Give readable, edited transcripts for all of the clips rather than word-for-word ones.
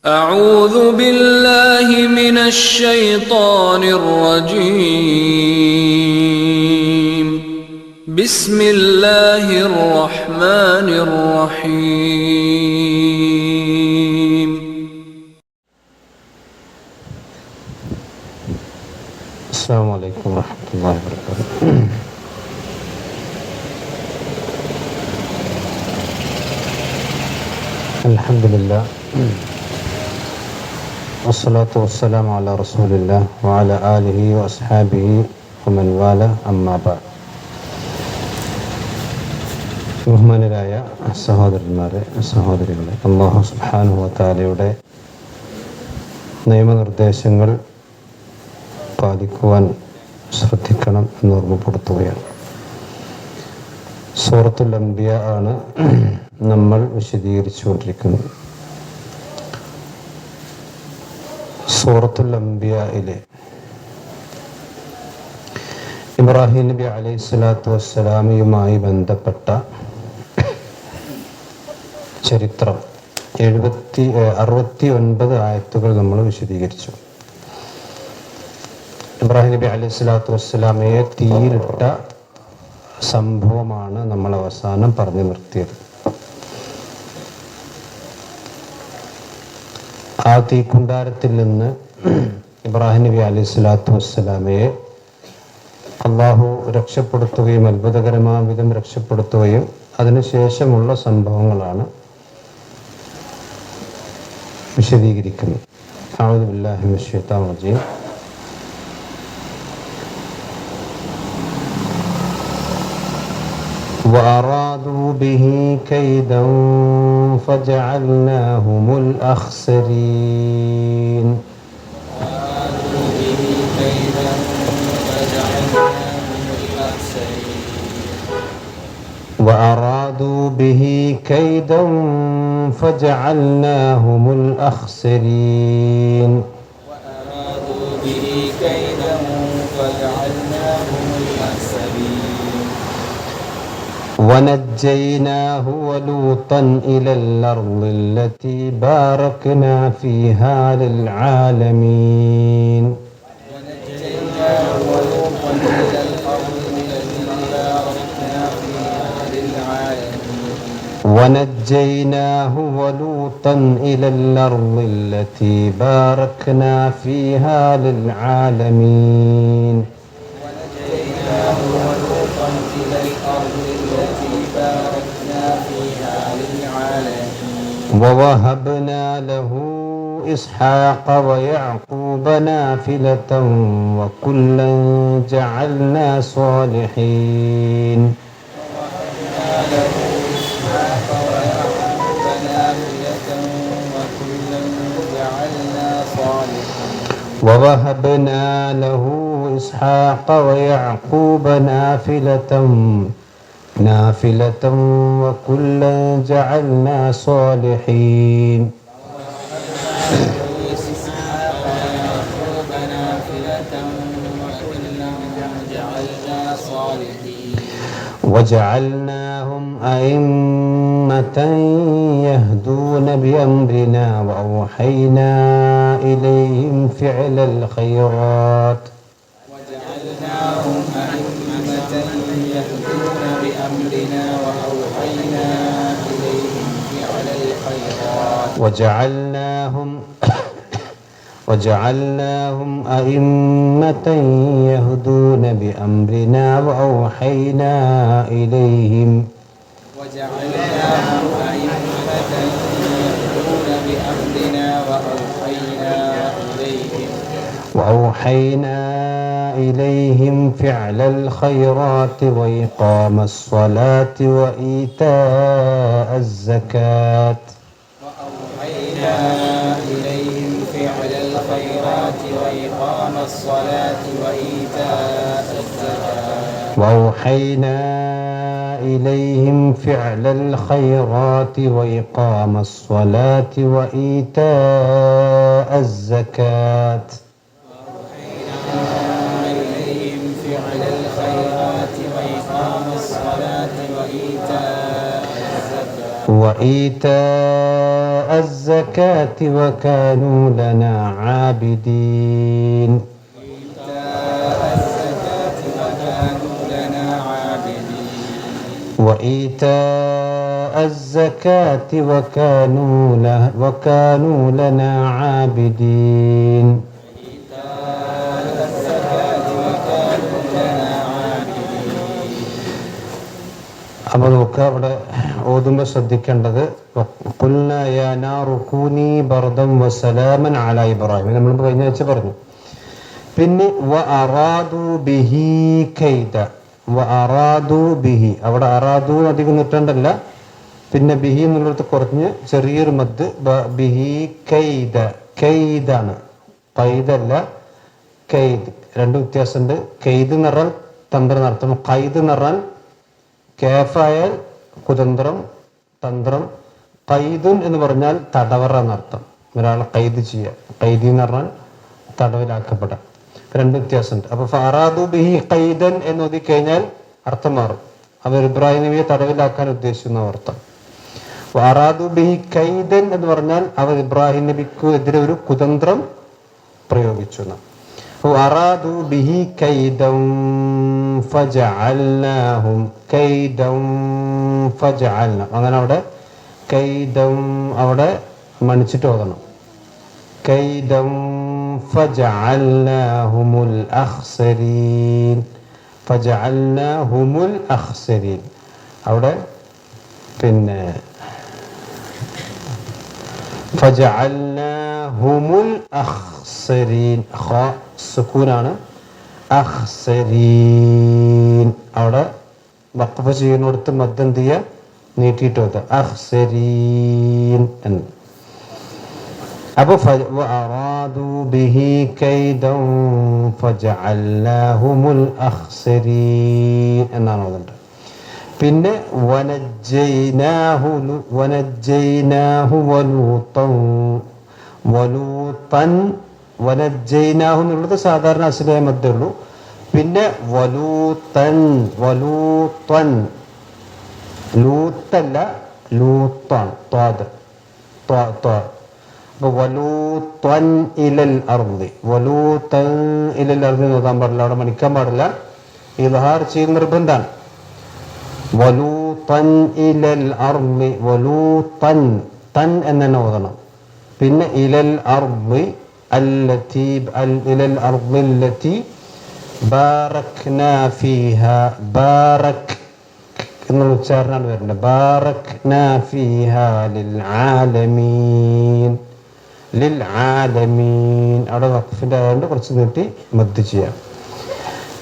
أعوذ بالله من الشيطان الرجيم. بسم الله الرحمن الرحيم. السلام عليكم ورحمة الله وبركاته. الحمد لله والصلاة والسلام على رسول الله وعلى آله وأصحابه ومن والاه أما بعد. ബഹുമാനരായ സഹോദരന്മാരെ, സഹോദരികളെ, അല്ലാഹു സുബ്ഹാനഹു വ തആലയുടെ നിയമനിർദ്ദേശങ്ങൾ പാലിക്കുവാൻ ശ്രദ്ധിക്കണം എന്ന് ഓർമ്മപ്പെടുത്തുകയാണ്. സൂറത്തുൽ അംബിയ ആണ് നമ്മൾ വിശദീകരിച്ചുകൊണ്ടിരിക്കുന്നത്. സൂറത്തുൽ അംബിയയിലെ ഇബ്രാഹിം നബി അലൈഹി സ്വലാത്തു വസ്സലാമയുമായി ബന്ധപ്പെട്ട ചരിത്രം 69 ആയത്തുകൾ നമ്മൾ വിശദീകരിച്ചു. ഇബ്രാഹിം നബി അലൈഹി സ്വലാത്തു വസ്സലാമയെ തീയിലിട്ട സംഭവമാണ് നമ്മൾ അവസാനം പറഞ്ഞു നിർത്തിയത്. ആ തീക്കുണ്ടാരത്തിൽ നിന്ന് ഇബ്രാഹിം നബി അലൈഹി സ്വലാത്തു വസ്സലാമയെ അള്ളാഹു രക്ഷപ്പെടുത്തുകയും അത്ഭുതകരമായ വിധം രക്ഷപ്പെടുത്തുകയും അതിനുശേഷമുള്ള സംഭവങ്ങളാണ് വിശദീകരിക്കുന്നത്. അഊദു ബില്ലാഹി മിനശ് ശൈത്താനിർ റജീം. وأرادوا به كيدا فجعلناهم الأخسرين. وأرادوا به كيدا فجعلناهم الأخسرين. وأرادوا به كيدا فجعلناهم الأخسرين. ونجيناه ولوطا إلى الأرض التي باركنا فيها للعالمين. ونجيناه ولوطا إلى الأرض التي باركنا فيها للعالمين. ونجيناه ولوطا إلى الأرض التي باركنا فيها للعالمين. ونجيناه ولوطا إلى الأرض التي باركنا فيها للعالمين. ووهبنا له إسحاق ويعقوب نافلة وكلا جعلنا صالحين. ووهبنا له إسحاق ويعقوب نافلة وكلا جعلنا صالحين. ووهبنا له إسحاق ويعقوب نافلة وكلا جعلنا صالحين. وجعلناهم أئمة يهدون بأمرنا وأوحينا إليهم فعل الخيرات. وجعلناهم أئمة يهدون بأمرنا وأوحينا إليهم فعل الخيرات. وجعلناهم أئمة يهدون بأمرنا وأوحينا إليهم وجعلناهم أئمة يهدون بأمرنا وأوحينا إليهم فعل الخيرات وإقام الصلاة وإيتاء الزكاة. وأوحينا إليهم فعل الخيرات وإقام الصلاة وإيتاء الزكاة. وأوحينا إليهم فعل الخيرات وإقام الصلاة وإيتاء الزكاة. إليهم فعل الخيرات وإقام الصلاة وإيتاء الزكاة. وإيتاء الزكاة وكانوا لنا عابدين وإيتاء الزكاة وكانوا لنا عابدين. അപ്പോൾ നമുക്ക് അവിടെ ഓതുമ്പോൾ ശ്രദ്ധിക്കേണ്ടത് ഖുൽനാ യാ നാറു കൂനി ബർദൻ വസലാമൻ അലാ ഇബ്രാഹിം, നമ്മൾ കഴിഞ്ഞ ആഴ്ച പറഞ്ഞു. പിന്നെ വഅറാദു ബിഹി കൈദ, വഅറാദു ബിഹി, അവിടെ അറാദു അധികം നീട്ടണ്ടല്ല, പിന്നെ ബിഹി എന്നുള്ളത് കുറഞ്ഞ് ചെറിയൊരു മദ്, ബിഹി കൈദ, കൈദാണ്, കൈദല്ല കൈദ്, രണ്ട് വ്യത്യാസമുണ്ട്. കൈദ് എന്ന് പറഞ്ഞാൽ തന്ത്രം നടത്തും, കൈദ് എന്ന് പറഞ്ഞാൽ കേഫായാൽ കുതന്ത്രം തന്ത്രം, കൈദുൻ എന്ന് പറഞ്ഞാൽ തടവറ എന്നർത്ഥം, ഒരാളെ കൈദ് ചെയ്യുക, കൈദി എന്ന് പറഞ്ഞാൽ തടവിലാക്കപ്പെടാം, രണ്ട് വ്യത്യാസമുണ്ട്. അപ്പൊ ഫറാദു ബിഹി ഖൈദൻ എന്ന് ഓതി കഴിഞ്ഞാൽ അർത്ഥം മാറും, അവർ ഇബ്രാഹിം നബിയെ തടവിലാക്കാൻ ഉദ്ദേശിക്കുന്ന അർത്ഥം. ഫറാദു ബിഹി ഖൈദൻ എന്ന് പറഞ്ഞാൽ അവർ ഇബ്രാഹിം നബിക്ക് എതിരെ ഒരു കുതന്ത്രം പ്രയോഗിച്ചു. വഅറാദു ബിഹി കൈദൻ ഫജഅൽനാഹും കൈദൻ ഫജഅൽന, അങ്ങനെ അവിടെ കൈദൻ അവിടെ മണിച്ചിട്ട് ഓതണം. കൈദൻ ഫജഅൽനാഹുമുൽ അഖ്സരീൻ, ഫജഅൽനാഹുമുൽ അഖ്സരീൻ, അവിടെ പിന്നെ ഫജഅൽനാഹുമുൽ അഖ്സരീൻ, ഖ സുക്കൂനാണ്, അഖ്സരീൻ അവിടെ വഖഫ് ചെയ്യുന്നിടത്ത് മദ്ദന്തിയ നീട്ടിയിട്ട് ഓതുക, അഖ്സരീൻ എന്ന്. അപ്പൊ വഅറാദു ബിഹി കൈദൻ ഫജഅൽനാഹുമുൽ അഖ്സരീൻ എന്നാണ് ഓതേണ്ടത്. പിന്നെ വനജ്ജൈനാഹു വലൂതൻ, വനജ്ജൈനാഹു എന്നുള്ളത് സാധാരണ അസ്ലിയായ മദ്ദേ ഉള്ളൂ. പിന്നെ വലൂതൻ, വലൂതൻ, ലൂത്തല്ല ലൂത്താണ്, ത്വാദ് അപ്പൊ വലൂതൻ ഇലൽ അർദി, വലൂതൻ ഇലൽ അർദി നോക്കാൻ പാടില്ല, അവിടെ മണിക്കാൻ പാടില്ല, ഇദ്ഹാർ ചെയ്ത് നിർബന്ധാണ്. വലൂതൻ ഇലൽ അർദി, വലൂതൻ തൻ എന്നെ ഓതണം. പിന്നെ ഇലൽ അർദി അല്ലതി, ഇലൽ അർദി അല്ലതി ബാറക്നാ ഫീഹാ, ബാറക് എന്നുള്ള ഉച്ചാരണമാണ് വരുന്നത്, ബാറക്നാ ഫീഹാ ലിൽ ആലമീൻ, ലിൽ ആലമീൻ അവിടെ വഖഫിന്റെ ആയതുകൊണ്ട് കുറച്ച് നീട്ടി മദ് ചെയ്യാം.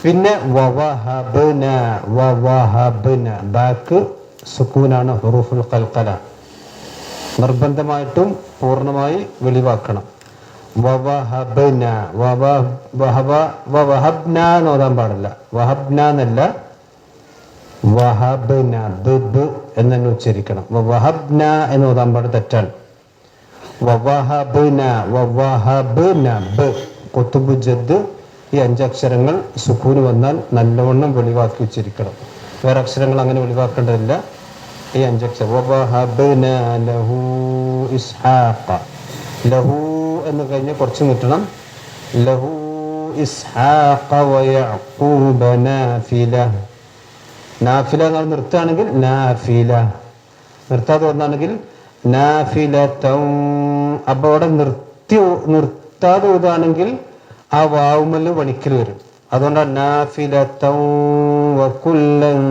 പിന്നെ വവഹബ്ന, വവഹബ്ന ബാക്ക് സുക്കൂനാണ്, ഹുറൂഫുൽ ഖൽഖല നിർബന്ധമായിട്ടും പൂർണ്ണമായി വെളിവാക്കണം. വവഹബ്ന, വവഹബ്ന എന്ന് ഓതാൻ പാടില്ല, വഹബ്ന എന്നല്ല വഹബ്ന, ബ് എന്ന് ഉച്ചരിക്കണം. വവഹബ്ന എന്ന് ഓതാൻ പാട് തെറ്റാണ്. വവഹബ്ന, വവഹബ്ന, ബ് ഖുതുബ് ജദ്, ഈ അഞ്ചക്ഷരങ്ങൾ സുക്കൂന് വന്നാൽ നല്ലവണ്ണം വെളിവാക്കി ഉച്ചരിക്കണം. വേറെ അക്ഷരങ്ങൾ അങ്ങനെ വെളിവാക്കേണ്ടതില്ല. ഈ അഞ്ചക്ഷരം വവഹബ്ന ലഹു ഇസ്ഹാഖ, ലഹു എന്ന് കഴിഞ്ഞ് കുറച്ച് നീട്ടണം. ലഹു ഇസ്ഹാഖ വയഅഖൂബ നാഫില, നാഫില എന്ന് നിർത്തുകയാണെങ്കിൽ നാഫില, നിർത്താതെ ഒന്നാണെങ്കിൽ നാഫിലതൗ. അപ്പൊ അവിടെ നിർത്താതെ ഓതാണെങ്കിൽ ആ വാവുമല് വണിക്കൽ വരും, അതുകൊണ്ടാണ് നാഫിലതൗ വകുല്ലൻ.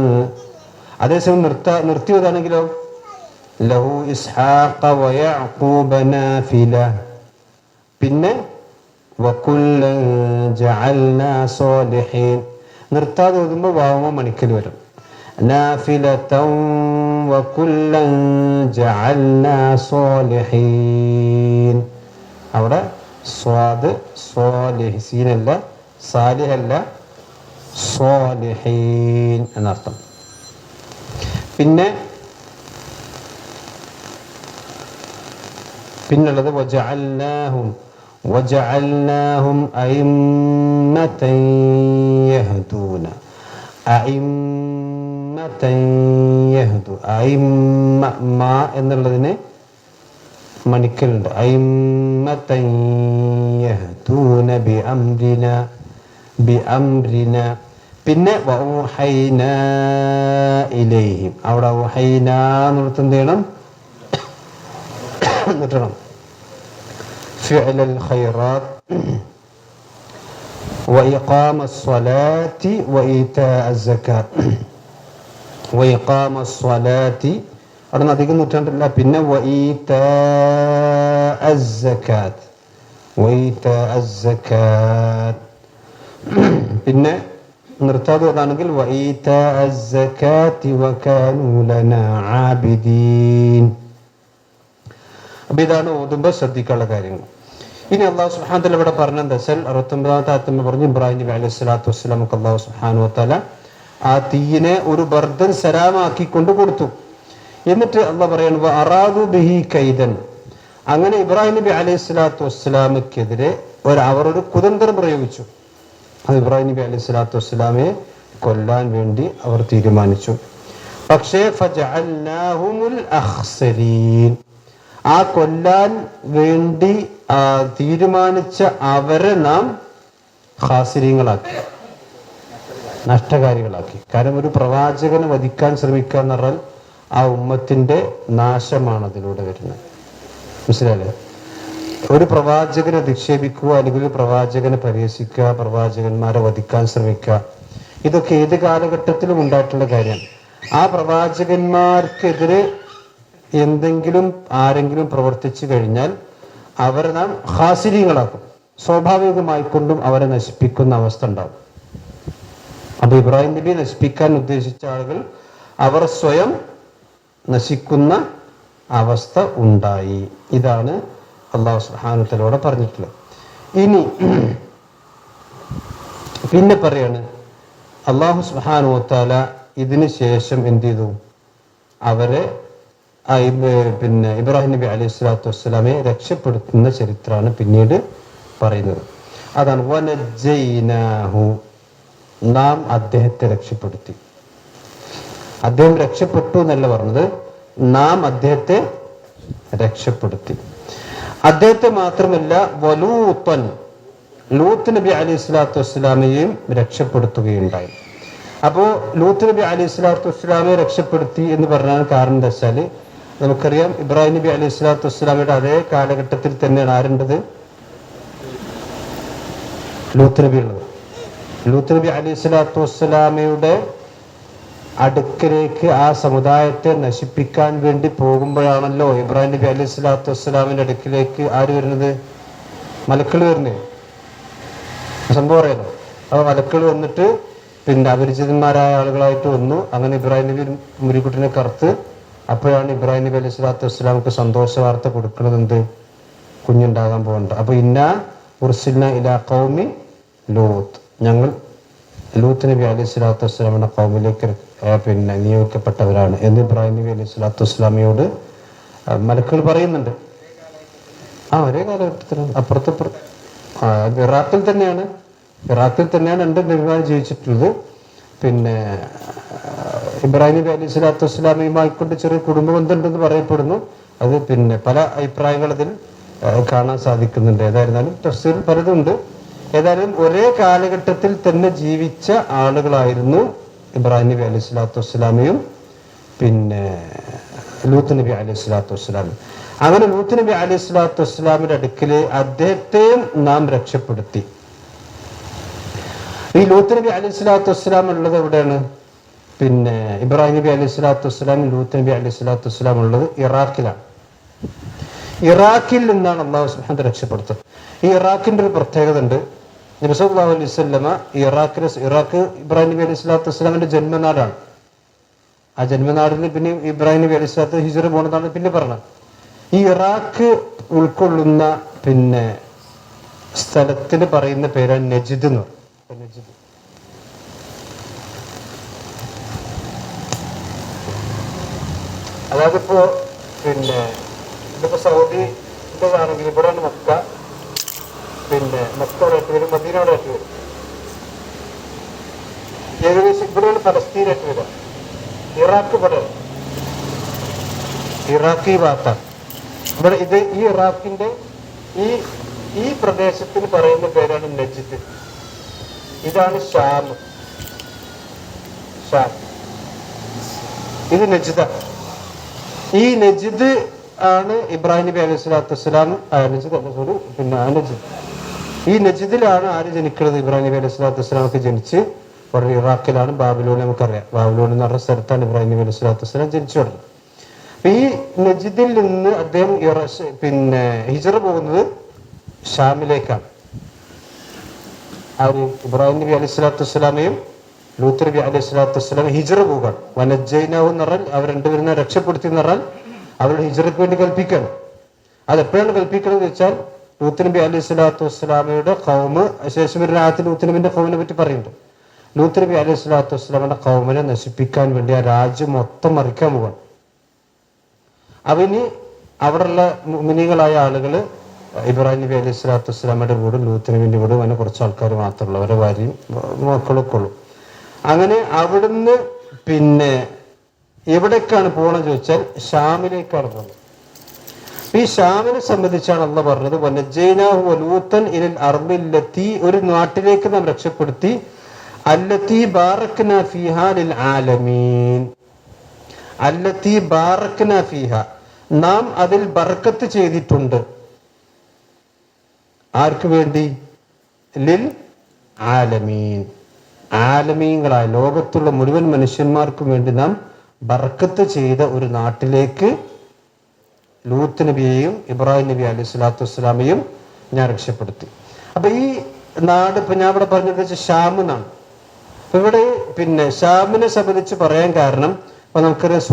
അതേസമയം നിർത്തി ഓതാണെങ്കിലോ ലഹു ഇസ്ഹാഖ വയഅഖൂബ നാഫില, പിന്നെ വകുല്ലൻ ജഅൽനാ സ്വാലിഹീൻ. നിർത്താതെ ഓതുമ്പോൾ വാവുമ മണിക്കൽ വരും. നാഫിലതൗ വകുല്ലൻ ജഅൽനാ സ്വാലിഹീൻ, അവിടെ സ്വാദ് സ്വാലിഹ്, സീനല്ല സാലിഹല്ല സ്വാലിഹീൻ എന്നർത്ഥം. പിന്നുള്ളത് വജഅൽനാഹും അഇമ്മതൻ യഹ്ദൂന, അഇമ്മതൻ അയിമ്മത്തൻ യഹ്ദു. അയിമ്മ മാ എന്നുള്ളതിന് മണിക്കലുണ്ട്. അയിമ്മത്തൻ യഹ്ദൂന ബിഅംരിന. പിന്നെ വഊഹൈനാ ഇലൈഹിം. അവിടെ ഊഹൈനാ എന്നുള്ളത് എന്ത് ചെയ്യണം? എന്നിട്ടണം ഫിഅലൽ ഖൈറാത്ത് വഇഖാമസ് സ്വലാത്തി വഇതാഅസ് സകാത്ത്. വഇഖാമസ് സ്വലാത്തി അവിടെ നിന്ന് അധികം നൂറ്റാണ്ടില്ല. പിന്നെ വഇതാഅസ് സകാത്ത്. വഇതാഅസ് സകാത്ത്. പിന്നെ നിർത്താതെ അതാണെങ്കിൽ വഇതാഅസ് സകാത്തി വകാനൂ ലനാ ആബിദീൻ. അപ്പൊ ഇതാണ് ഓതുമ്പോൾ ശ്രദ്ധിക്കാനുള്ള കാര്യങ്ങൾ. ഇനി അള്ളാഹു സുബ്ഹാനഹു വ തആല ഇവിടെ പറഞ്ഞെന്താ വെച്ചാൽ 69-ാമത്തെ ആയത്തിൽ പറഞ്ഞു ഇബ്രാഹിം നബി അലൈഹി സ്വലാത്തു വസ്സലാമക്ക് അള്ളാഹു സുബ്ഹാനഹു വ തആല ആ തീയിനെ ഒരു ബർദൻ സലാമാക്കിക്കൊണ്ട് കൊടുത്തു. എന്നിട്ട് അള്ളാഹ് പറയുന്നു അറാദു ബിഹി കൈദൻ. അങ്ങനെ ഇബ്രാഹിം നബി അലൈഹി സ്വലാത്തു വസ്സലാമക്കെതിരെ അവരൊരു കുതന്ത്രം പ്രയോഗിച്ചു. അത് ഇബ്രാഹിം നബി അലൈഹി സ്വലാത്തു വസ്സലാമയെ കൊല്ലാൻ വേണ്ടി അവർ തീരുമാനിച്ചു. പക്ഷേ ഫജഅൽനാഹുമുൽ അഖ്സരീൻ. ആ കൊല്ലാൻ വേണ്ടി തീരുമാനിച്ച അവരെ നാം ഖാസിരീങ്ങളാക്കി, നഷ്ടകാരികളാക്കി. കാരണം ഒരു പ്രവാചകനെ വധിക്കാൻ ശ്രമിക്കുക എന്ന് പറഞ്ഞാൽ ആ ഉമ്മത്തിന്റെ നാശമാണ് അതിലൂടെ വരുന്നത്. മനസ്സിലായില്ലേ? ഒരു പ്രവാചകനെ അധിക്ഷേപിക്കുക, അല്ലെങ്കിൽ ഒരു പ്രവാചകനെ പരിഹസിക്കുക, പ്രവാചകന്മാരെ വധിക്കാൻ ശ്രമിക്കുക, ഇതൊക്കെ ഏത് കാലഘട്ടത്തിലും ഉണ്ടായിട്ടുള്ള കാര്യമാണ്. ആ പ്രവാചകന്മാർക്കെതിരെ എന്തെങ്കിലും ആരെങ്കിലും പ്രവർത്തിച്ചു കഴിഞ്ഞാൽ അവരെ നാം ഖാസിരീങ്ങളാക്കും. സ്വാഭാവികമായിക്കൊണ്ടും അവരെ നശിപ്പിക്കുന്ന അവസ്ഥ ഉണ്ടാവും. അപ്പൊ ഇബ്രാഹിം നബി നശിപ്പിക്കാൻ ഉദ്ദേശിച്ച ആളുകൾ അവർ സ്വയം നശിക്കുന്ന അവസ്ഥ ഉണ്ടായി. ഇതാണ് അല്ലാഹു സുബ്ഹാനഹു വ തആല പറഞ്ഞിട്ടുള്ളത്. ഇനി പിന്നെ പറയാണ് അല്ലാഹു സുബ്ഹാനഹു വ തആല ഇതിന് ശേഷം എന്ത് ചെയ്തു? അവരെ പിന്നെ ഇബ്രാഹിം നബി അലൈഹി സ്വലാത്തു വസ്സലാമെ രക്ഷപ്പെടുത്തുന്ന ചരിത്രമാണ് പിന്നീട് പറയുന്നത്. അതാണ് വനജ്ജൈനാഹു, നാം അദ്ദേഹത്തെ രക്ഷപ്പെടുത്തി. അദ്ദേഹം രക്ഷപ്പെട്ടു എന്നല്ല പറഞ്ഞത്, നാം അദ്ദേഹത്തെ രക്ഷപ്പെടുത്തി. അദ്ദേഹത്തെ മാത്രമല്ല വലൂത്തൻ, ലൂത്ത് നബി അലൈഹി സ്വലാത്തു വസ്സലാമയെയും രക്ഷപ്പെടുത്തുകയുണ്ടായി. അപ്പോൾ ലൂത്ത് നബി അലൈഹി സ്വലാത്തു വസ്സലാമയെ രക്ഷപ്പെടുത്തി എന്ന് പറഞ്ഞാൽ കാരണം എന്താ വെച്ചാൽ, നമുക്കറിയാം ഇബ്രാഹിം നബി അലൈഹി സ്വലാത്തു വസ്സലാമയുടെ അതേ കാലഘട്ടത്തിൽ തന്നെയാണ് ആരുണ്ടത്? ലൂത്ത് നബി ഉള്ളത്. ലൂത്ത് നബി അലൈഹി സ്വലാത്തു വസ്സലാമയുടെ അടുക്കലേക്ക് ആ സമുദായത്തെ നശിപ്പിക്കാൻ വേണ്ടി പോകുമ്പോഴാണല്ലോ ഇബ്രാഹിം നബി അലൈഹി സ്വലാത്തു വസ്സലാമിന്റെ അടുക്കിലേക്ക് ആര് വരുന്നത്? മലക്കൾ വരുന്നത്. സംഭവം അറിയാലോ. അപ്പൊ മലക്കൾ വന്നിട്ട് പിന്നെ അപരിചിതന്മാരായ ആളുകളായിട്ട് വന്നു. അങ്ങനെ ഇബ്രാഹിം നബി മുരിക്കുട്ടിനെ കറുത്ത്, അപ്പോഴാണ് ഇബ്രാഹിം നബി അലൈഹി സ്വലാത്തു വസ്സലാമക്ക് സന്തോഷ വാർത്ത കൊടുക്കുന്നത്, എന്ത്? കുഞ്ഞുണ്ടാകാൻ പോകണ്ട. അപ്പൊ ഇന്നാ ഉർസിൽന ഇലാ ഖൗമി ലൂത്ത്, ഞങ്ങൾ ലൂത്ത് നബി അലൈഹി സ്വലാത്തു വസ്സലാമിന്റെ ഖൗമിലേക്ക് പിന്നെ നിയോഗിക്കപ്പെട്ടവരാണ് എന്ന് ഇബ്രാഹിം നബി അലൈഹി സ്വലാത്തു വസ്സലാമയോട് മലക്കുകൾ പറയുന്നുണ്ട്. ഒരേ കാലഘട്ടത്തിലാണ്. അപ്പുറത്തപ്പുറം ഇറാഖിൽ തന്നെയാണ് രണ്ട് നബിമാർ ജീവിച്ചിട്ടുള്ളത്. പിന്നെ ഇബ്രാഹിം നബി അലൈഹി സ്വലാത്തു വസ്സലാമയുമായിക്കൊണ്ട് ചെറിയ കുടുംബ ബന്ധമുണ്ടെന്ന് പറയപ്പെടുന്നു. അത് പിന്നെ പല അഭിപ്രായങ്ങൾ അതിൽ കാണാൻ സാധിക്കുന്നുണ്ട്. ഏതായിരുന്നാലും തഫ്സീറിൽ പലതുണ്ട്. ഏതായാലും ഒരേ കാലഘട്ടത്തിൽ തന്നെ ജീവിച്ച ആളുകളായിരുന്നു ഇബ്രാഹിം നബി അലൈഹി സ്വലാത്തു വസ്സലാമയും പിന്നെ ലൂത്ത് നബി അലൈഹി സ്വലാത്തു വസ്സലാമയും. അങ്ങനെ ലൂത്ത് നബി അലൈഹി സ്വലാത്തു വസ്സലാമിന്റെ അടുക്കല് അദ്ദേഹത്തെയും നാം രക്ഷപ്പെടുത്തി. ഈ ലൂത്ത് നബി അലൈഹി സ്വലാത്തു വസ്സലാം ഉള്ളത് എവിടെയാണ്? പിന്നെ ഇബ്രാഹിം നബി അലൈഹി സ്വലാത്തു വസ്സലാമും ലൂത്ത് നബി അലൈഹി സ്വലാത്തു വസ്സലാം ഉള്ളത് ഇറാഖിലാണ്. ഇറാഖിൽ നിന്നാണ് അള്ളാഹു സുബ്ഹാനഹു വ തആല രക്ഷപ്പെടുത്തുന്നത്. ഈ ഇറാഖിന്റെ ഒരു പ്രത്യേകത ഉണ്ട്. നബി സല്ലല്ലാഹു അലൈഹി വസല്ലമ ഇറാഖ് ഇബ്രാഹിം നബി അലൈഹി സ്വലാത്തു വസ്സലാമിന്റെ ജന്മനാടാണ്. ആ ജന്മനാടിന് പിന്നെ ഇബ്രാഹിം നബി അലൈഹി സ്വലാത്തു ഹിജ്റ പോണതാണ് പിന്നെ പറഞ്ഞത്. ഈ ഇറാഖ് ഉൾക്കൊള്ളുന്ന പിന്നെ സ്ഥലത്തിന് പറയുന്ന പേരാണ് നജിദ് എന്ന് പറയും. നജിദ്. അതായത് ഇപ്പോ പിന്നെ ഇതിപ്പോ സൗദിൻ്റെതാണെങ്കിൽ ഇവിടെയാണ് മക്ക, പിന്നെ മക്ക ഒരായിട്ട് വരും, മദീന ഒരായിട്ട് വരും. ഏകദേശം ഇവിടെയാണ് ഫലസ്തീനായിട്ട് വരിക. ഇറാഖ് ഇവിടെ ഇറാഖ് ഈ ഭാഗത്താണ്. ഇവിടെ ഇത് ഈ ഇറാഖിന്റെ ഈ പ്രദേശത്തിന് പറയുന്ന പേരാണ് നജിദ്. ഇതാണ് ഷാം. ഇത് നജിദ. ഈ നജിദ് ആണ് ഇബ്രാഹിം നബി അലൈഹി സ്വലാത്തു വസ്സലാം നജിദ്. ഈ നജിദിലാണ് ആര് ജനിക്കുന്നത്? ഇബ്രാഹിം നബി അലൈഹി സ്വലാത്തു വസ്സലാമൊക്കെ ജനിച്ച് ഇവിടെ ഇറാഖിലാണ്. ബാബിലോൺ നമുക്കറിയാം. ബാബിലോൺ എന്ന് പറഞ്ഞ സ്ഥലത്താണ് ഇബ്രാഹിം നബി അലൈഹി സ്വലാത്തു വസ്സലാം ജനിച്ചു വരുന്നത്. ഈ നജിദിൽ നിന്ന് അദ്ദേഹം ഹിജറ പോകുന്നത് ഷാമിലേക്കാണ്. ഇബ്രാഹിം നബി അലൈഹി സ്വലാത്തു വസ്സലാമയും ലൂത്ത് നബി അലൈഹി സ്വലാത്തു വസ്സലാം ഹിജറ പോകാൻ വനജൈനാവ് എന്ന് പറഞ്ഞാൽ അവർ രണ്ടുപേരും രക്ഷപ്പെടുത്തി എന്ന് പറഞ്ഞാൽ അവരുടെ ഹിജറയ്ക്ക് വേണ്ടി കൽപ്പിക്കണം. അതെപ്പോഴാണ് കൽപ്പിക്കണം എന്ന് വെച്ചാൽ ലൂത്ത് നബി അലൈഹി സ്വലാത്തു വസ്സലാമയുടെ ഖൗമ് ശേഷം ഒരു രാത്രി ലൂത്ത് നബിന്റെ ഖൗമിനെ പറ്റി പറയുന്നുണ്ട്. ലൂത്ത് നബി അലൈഹി സ്വലാത്തു വസ്സലാമയുടെ ഖൗമിനെ നശിപ്പിക്കാൻ വേണ്ടി ആ രാജ്യം മൊത്തം മറിക്കാൻ പോവാണ്. അവന് അവിടെയുള്ള മുഅ്മിനീങ്ങളായ ആളുകൾ ഇബ്രാഹിം നബി അലൈഹി സ്വലാത്തു വസ്സലാമയുടെ വീടും ലൂത്ത് നബിന്റെ വീടും അങ്ങനെ കുറച്ച് ആൾക്കാർ മാത്രമുള്ളൂ. അവരെ ഭാര്യയും മക്കളൊക്കെ ഉള്ളൂ. അങ്ങനെ അവിടുന്ന് എവിടേക്കാണ് പോകണമെന്ന് ചോദിച്ചാൽ ഷാമിലേക്കാണ് പോകുന്നത്. ഈ ഷാമിനെ സംബന്ധിച്ചാണ് അള്ളാഹ് പറഞ്ഞത് വനജൈനാഹു വലൂത്തൻ ഇലൽ അർദില്ലത്തി, ഒരു നാട്ടിലേക്ക് നാം രക്ഷപ്പെടുത്തി, അല്ലത്തി ബാറക്നാ ഫീഹാ ലിൽ ആലമീൻ, അല്ലത്തി ബാറക്നാ ഫീഹാ, നാം അതിൽ ബർക്കത്ത് ചെയ്തിട്ടുണ്ട്. ആർക്ക് വേണ്ടി? ലിൽ ആലമീൻ, ആലമീങ്ങളായ ലോകത്തുള്ള മുഴുവൻ മനുഷ്യന്മാർക്കും വേണ്ടി നാം ബർക്കത്ത് ചെയ്ത ഒരു നാട്ടിലേക്ക് ലൂത്ത് നബിയെയും ഇബ്രാഹിം നബി അലൈഹി സ്വലാത്തു വസ്സലാമയും ഞാൻ രക്ഷപ്പെടുത്തി. അപ്പൊ ഈ നാട് ഇപ്പൊ ഞാൻ ഇവിടെ പറഞ്ഞത് ഷാം എന്നാണ്. അപ്പൊ ഇവിടെ ഷാമിനെ സംബന്ധിച്ച് പറയാൻ കാരണം ഇപ്പൊ നമുക്കറിയാം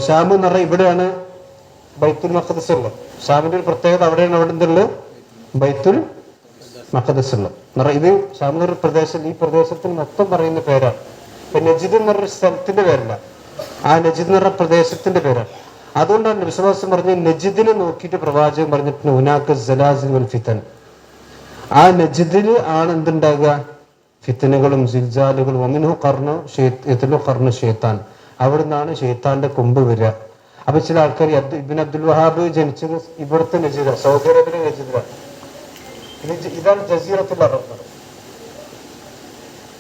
ഷാം എന്ന് പറഞ്ഞാൽ ഇവിടെയാണ് ബൈത്തുൽ മഖ്ദിസ് ഉള്ളത്. ഷാമിന്റെ ഒരു പ്രത്യേകത അവിടെയാണ്. അവിടെ എന്തുള്ളത്? ബൈത്തുൽ മഖ്ദിസ് ഉള്ളത്. ഇത് ഷാം എന്ന പ്രദേശം, ഈ പ്രദേശത്തിന് മൊത്തം പറയുന്ന പേരാണ്. ഇപ്പൊ നജിദ് എന്ന് പറഞ്ഞ സ്ഥലത്തിന്റെ പേരല്ല, ആ നജിദ് എന്ന് പറഞ്ഞ പ്രദേശത്തിന്റെ പേരാണ്. അതുകൊണ്ടാണ് വിശ്വാസം പറഞ്ഞ നജിദിനെ നോക്കിയിട്ട് പ്രവാചകൻ പറഞ്ഞിട്ടുണ്ട് ഉനാക സലാസിൽ വൽ ഫിതൻ. ആ നജിദിൽ ആണ് എന്തുണ്ടാകുക? ഫിത്തനുകളും സിൽസാലുകളും. ഒമിൻഹു ഖർനു ഷൈത്താൻ, അവിടെ നിന്നാണ് ഷെയ്ത്താന്റെ കൊമ്പ് വരിക. അപ്പൊ ചില ആൾക്കാർ ഇബ്നു അബ്ദുൽ വഹാബ് ജനിച്ചത് ഇവിടുത്തെ നജിദ, സൗദി അറേബ്യയിലെ നജിദ. ഇതാണ് ജസീറത്തുൽ അറബ്.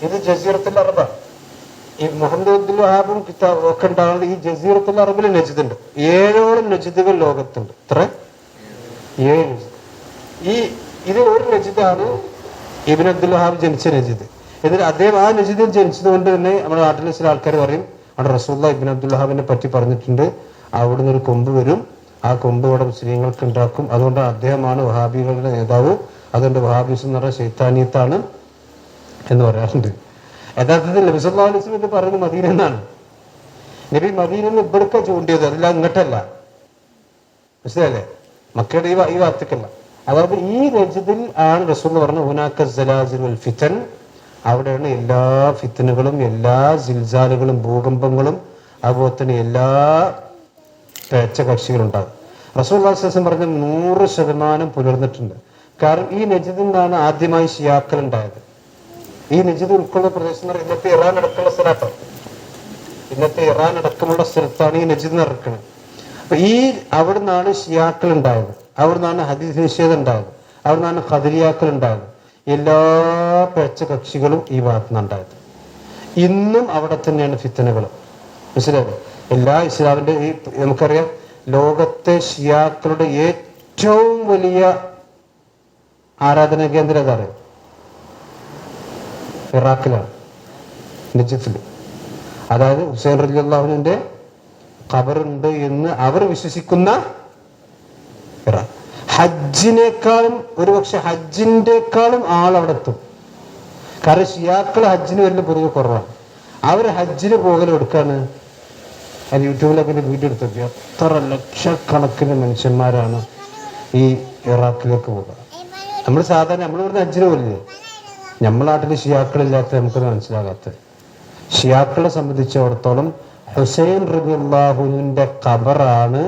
ഇത് ജസീറത്തുൽ അറബാണ്. ഈ മുഹമ്മദ് അബ്ദുൽ വഹാബും കിതാബും ഒക്കെ ഉണ്ടാകുന്നത് ഈ ജസീറത്തുൽ അറബിൽ നജിദ് ഉണ്ട്. 7 നജിദുകൾ ലോകത്തുണ്ട്. എത്ര? 7. ഇത് ഒരു നജിദാണ് ഇബ്നു അബ്ദുൽ വഹാബ് ജനിച്ച നജിദ്. എന്നിട്ട് അദ്ദേഹം ആ നജിദിൽ ജനിച്ചത് കൊണ്ട് തന്നെ നമ്മുടെ നാട്ടിലെ ചില ആൾക്കാർ പറയും അവിടെ റസൂലുള്ളാഹി ഇബ്നു അബ്ദുൽ വഹാബിനെ പറ്റി പറഞ്ഞിട്ടുണ്ട്, അവിടുന്ന് ഒരു കൊമ്പ് വരും, ആ കൊമ്പ് ഇവിടെ മുസ്ലിങ്ങൾക്ക് ഉണ്ടാക്കും. അതുകൊണ്ട് അദ്ദേഹമാണ് വഹാബികളുടെ നേതാവ്. അതുകൊണ്ട് വഹാബിസം എന്ന് പറഞ്ഞാൽ ശൈത്താനിയത്താണ് എന്ന് പറയാറുണ്ട്. യഥാർത്ഥത്തിൽ നബി സല്ലല്ലാഹു അലൈഹി വസല്ലം പറയുന്നത് മദീന എന്നാണ്. നബി മദീന എന്ന് ഇവിടേക്ക് ചൂണ്ടിയത്, അല്ല ഇങ്ങോട്ടല്ല. മനസ്സിലല്ലേ? മക്കയുടെ ഈ ഭാഗത്തേക്കല്ല. അതായത് ഈ നജിദിൽ ആണ് റസൂൽ പറഞ്ഞ ഹുനാക സലാസിൽ വൽ ഫിതൻ, അവിടെയാണ് എല്ലാ ഫിത്തനുകളും എല്ലാ സിൽസാലുകളും ഭൂകമ്പങ്ങളും അതുപോലെ തന്നെ എല്ലാ പേച്ച കക്ഷികളും ഉണ്ടാകും. റസൂൽ പറഞ്ഞ 100% പുലർന്നിട്ടുണ്ട്. കാരണം ഈ നജിദിൽ നിന്നാണ് ആദ്യമായി ഷിയാക്കൾ ഉണ്ടായത്. ഈ നജിദ് ഉൾക്കൊള്ളുന്ന പ്രദേശം എന്ന് പറയുന്നത് ഇന്നത്തെ ഇറാൻ അടക്കമുള്ള സ്ഥലത്താണ്. ഇന്നത്തെ ഇറാൻ അടക്കമുള്ള സ്ഥലത്താണ് ഈ നജിദ് നടക്കുന്നത്. അപ്പൊ അവിടെ നിന്നാണ് ഷിയാക്കൾ ഉണ്ടായത്, അവിടെ നിന്നാണ് ഹദീസ് നിഷേധം ഉണ്ടായത്, അവിടെ നിന്നാണ് ഖദരിയാക്കൾ ഉണ്ടായത്. എല്ലാ പേച്ച കക്ഷികളും ഈ ഭാഗത്തു നിന്നുണ്ടായത്. ഇന്നും അവിടെ തന്നെയാണ് ഫിത്തനകൾ. മനസ്സിലായത്? എല്ലാ ഇസ്ലാമിന്റെ നമുക്കറിയാം ലോകത്തെ ഷിയാക്കളുടെ ഏറ്റവും വലിയ ആരാധനാ കേന്ദ്രം ഏതാണ്? ഇറാഖിലാണ്, നജിഫിൽ. അതായത് ഹുസൈൻ റളിയല്ലാഹു അൻഹുവിന്റെ ഖബറുണ്ട് എന്ന് അവർ വിശ്വസിക്കുന്ന ഇറാഖ്. ഹജ്ജിനേക്കാളും ഒരുപക്ഷെ ഹജ്ജിൻ്റെക്കാളും ആളവിടെ എത്തും. കാരണം ഷിയാക്കൾ ഹജ്ജിന് വരുന്ന പൊതുവെ കുറവാണ്. അവർ ഹജ്ജിന് പോകൽ എടുക്കാണ്. അത് യൂട്യൂബിലൊക്കെ വീഡിയോ എടുത്തൊക്കെ എത്ര ലക്ഷക്കണക്കിന് മനുഷ്യന്മാരാണ് ഈ ഇറാഖിലേക്ക് പോകുക. നമ്മൾ സാധാരണ നമ്മളിവിടുന്ന് ഹജ്ജിന് പോലില്ലേ, നമ്മുടെ നാട്ടിൽ ഷിയാക്കളില്ലാത്ത നമുക്കത് മനസ്സിലാകാത്തത്. ഷിയാക്കളെ സംബന്ധിച്ചിടത്തോളം ഹുസൈൻ റളിയല്ലാഹുവിന്റെ ഖബറാണ്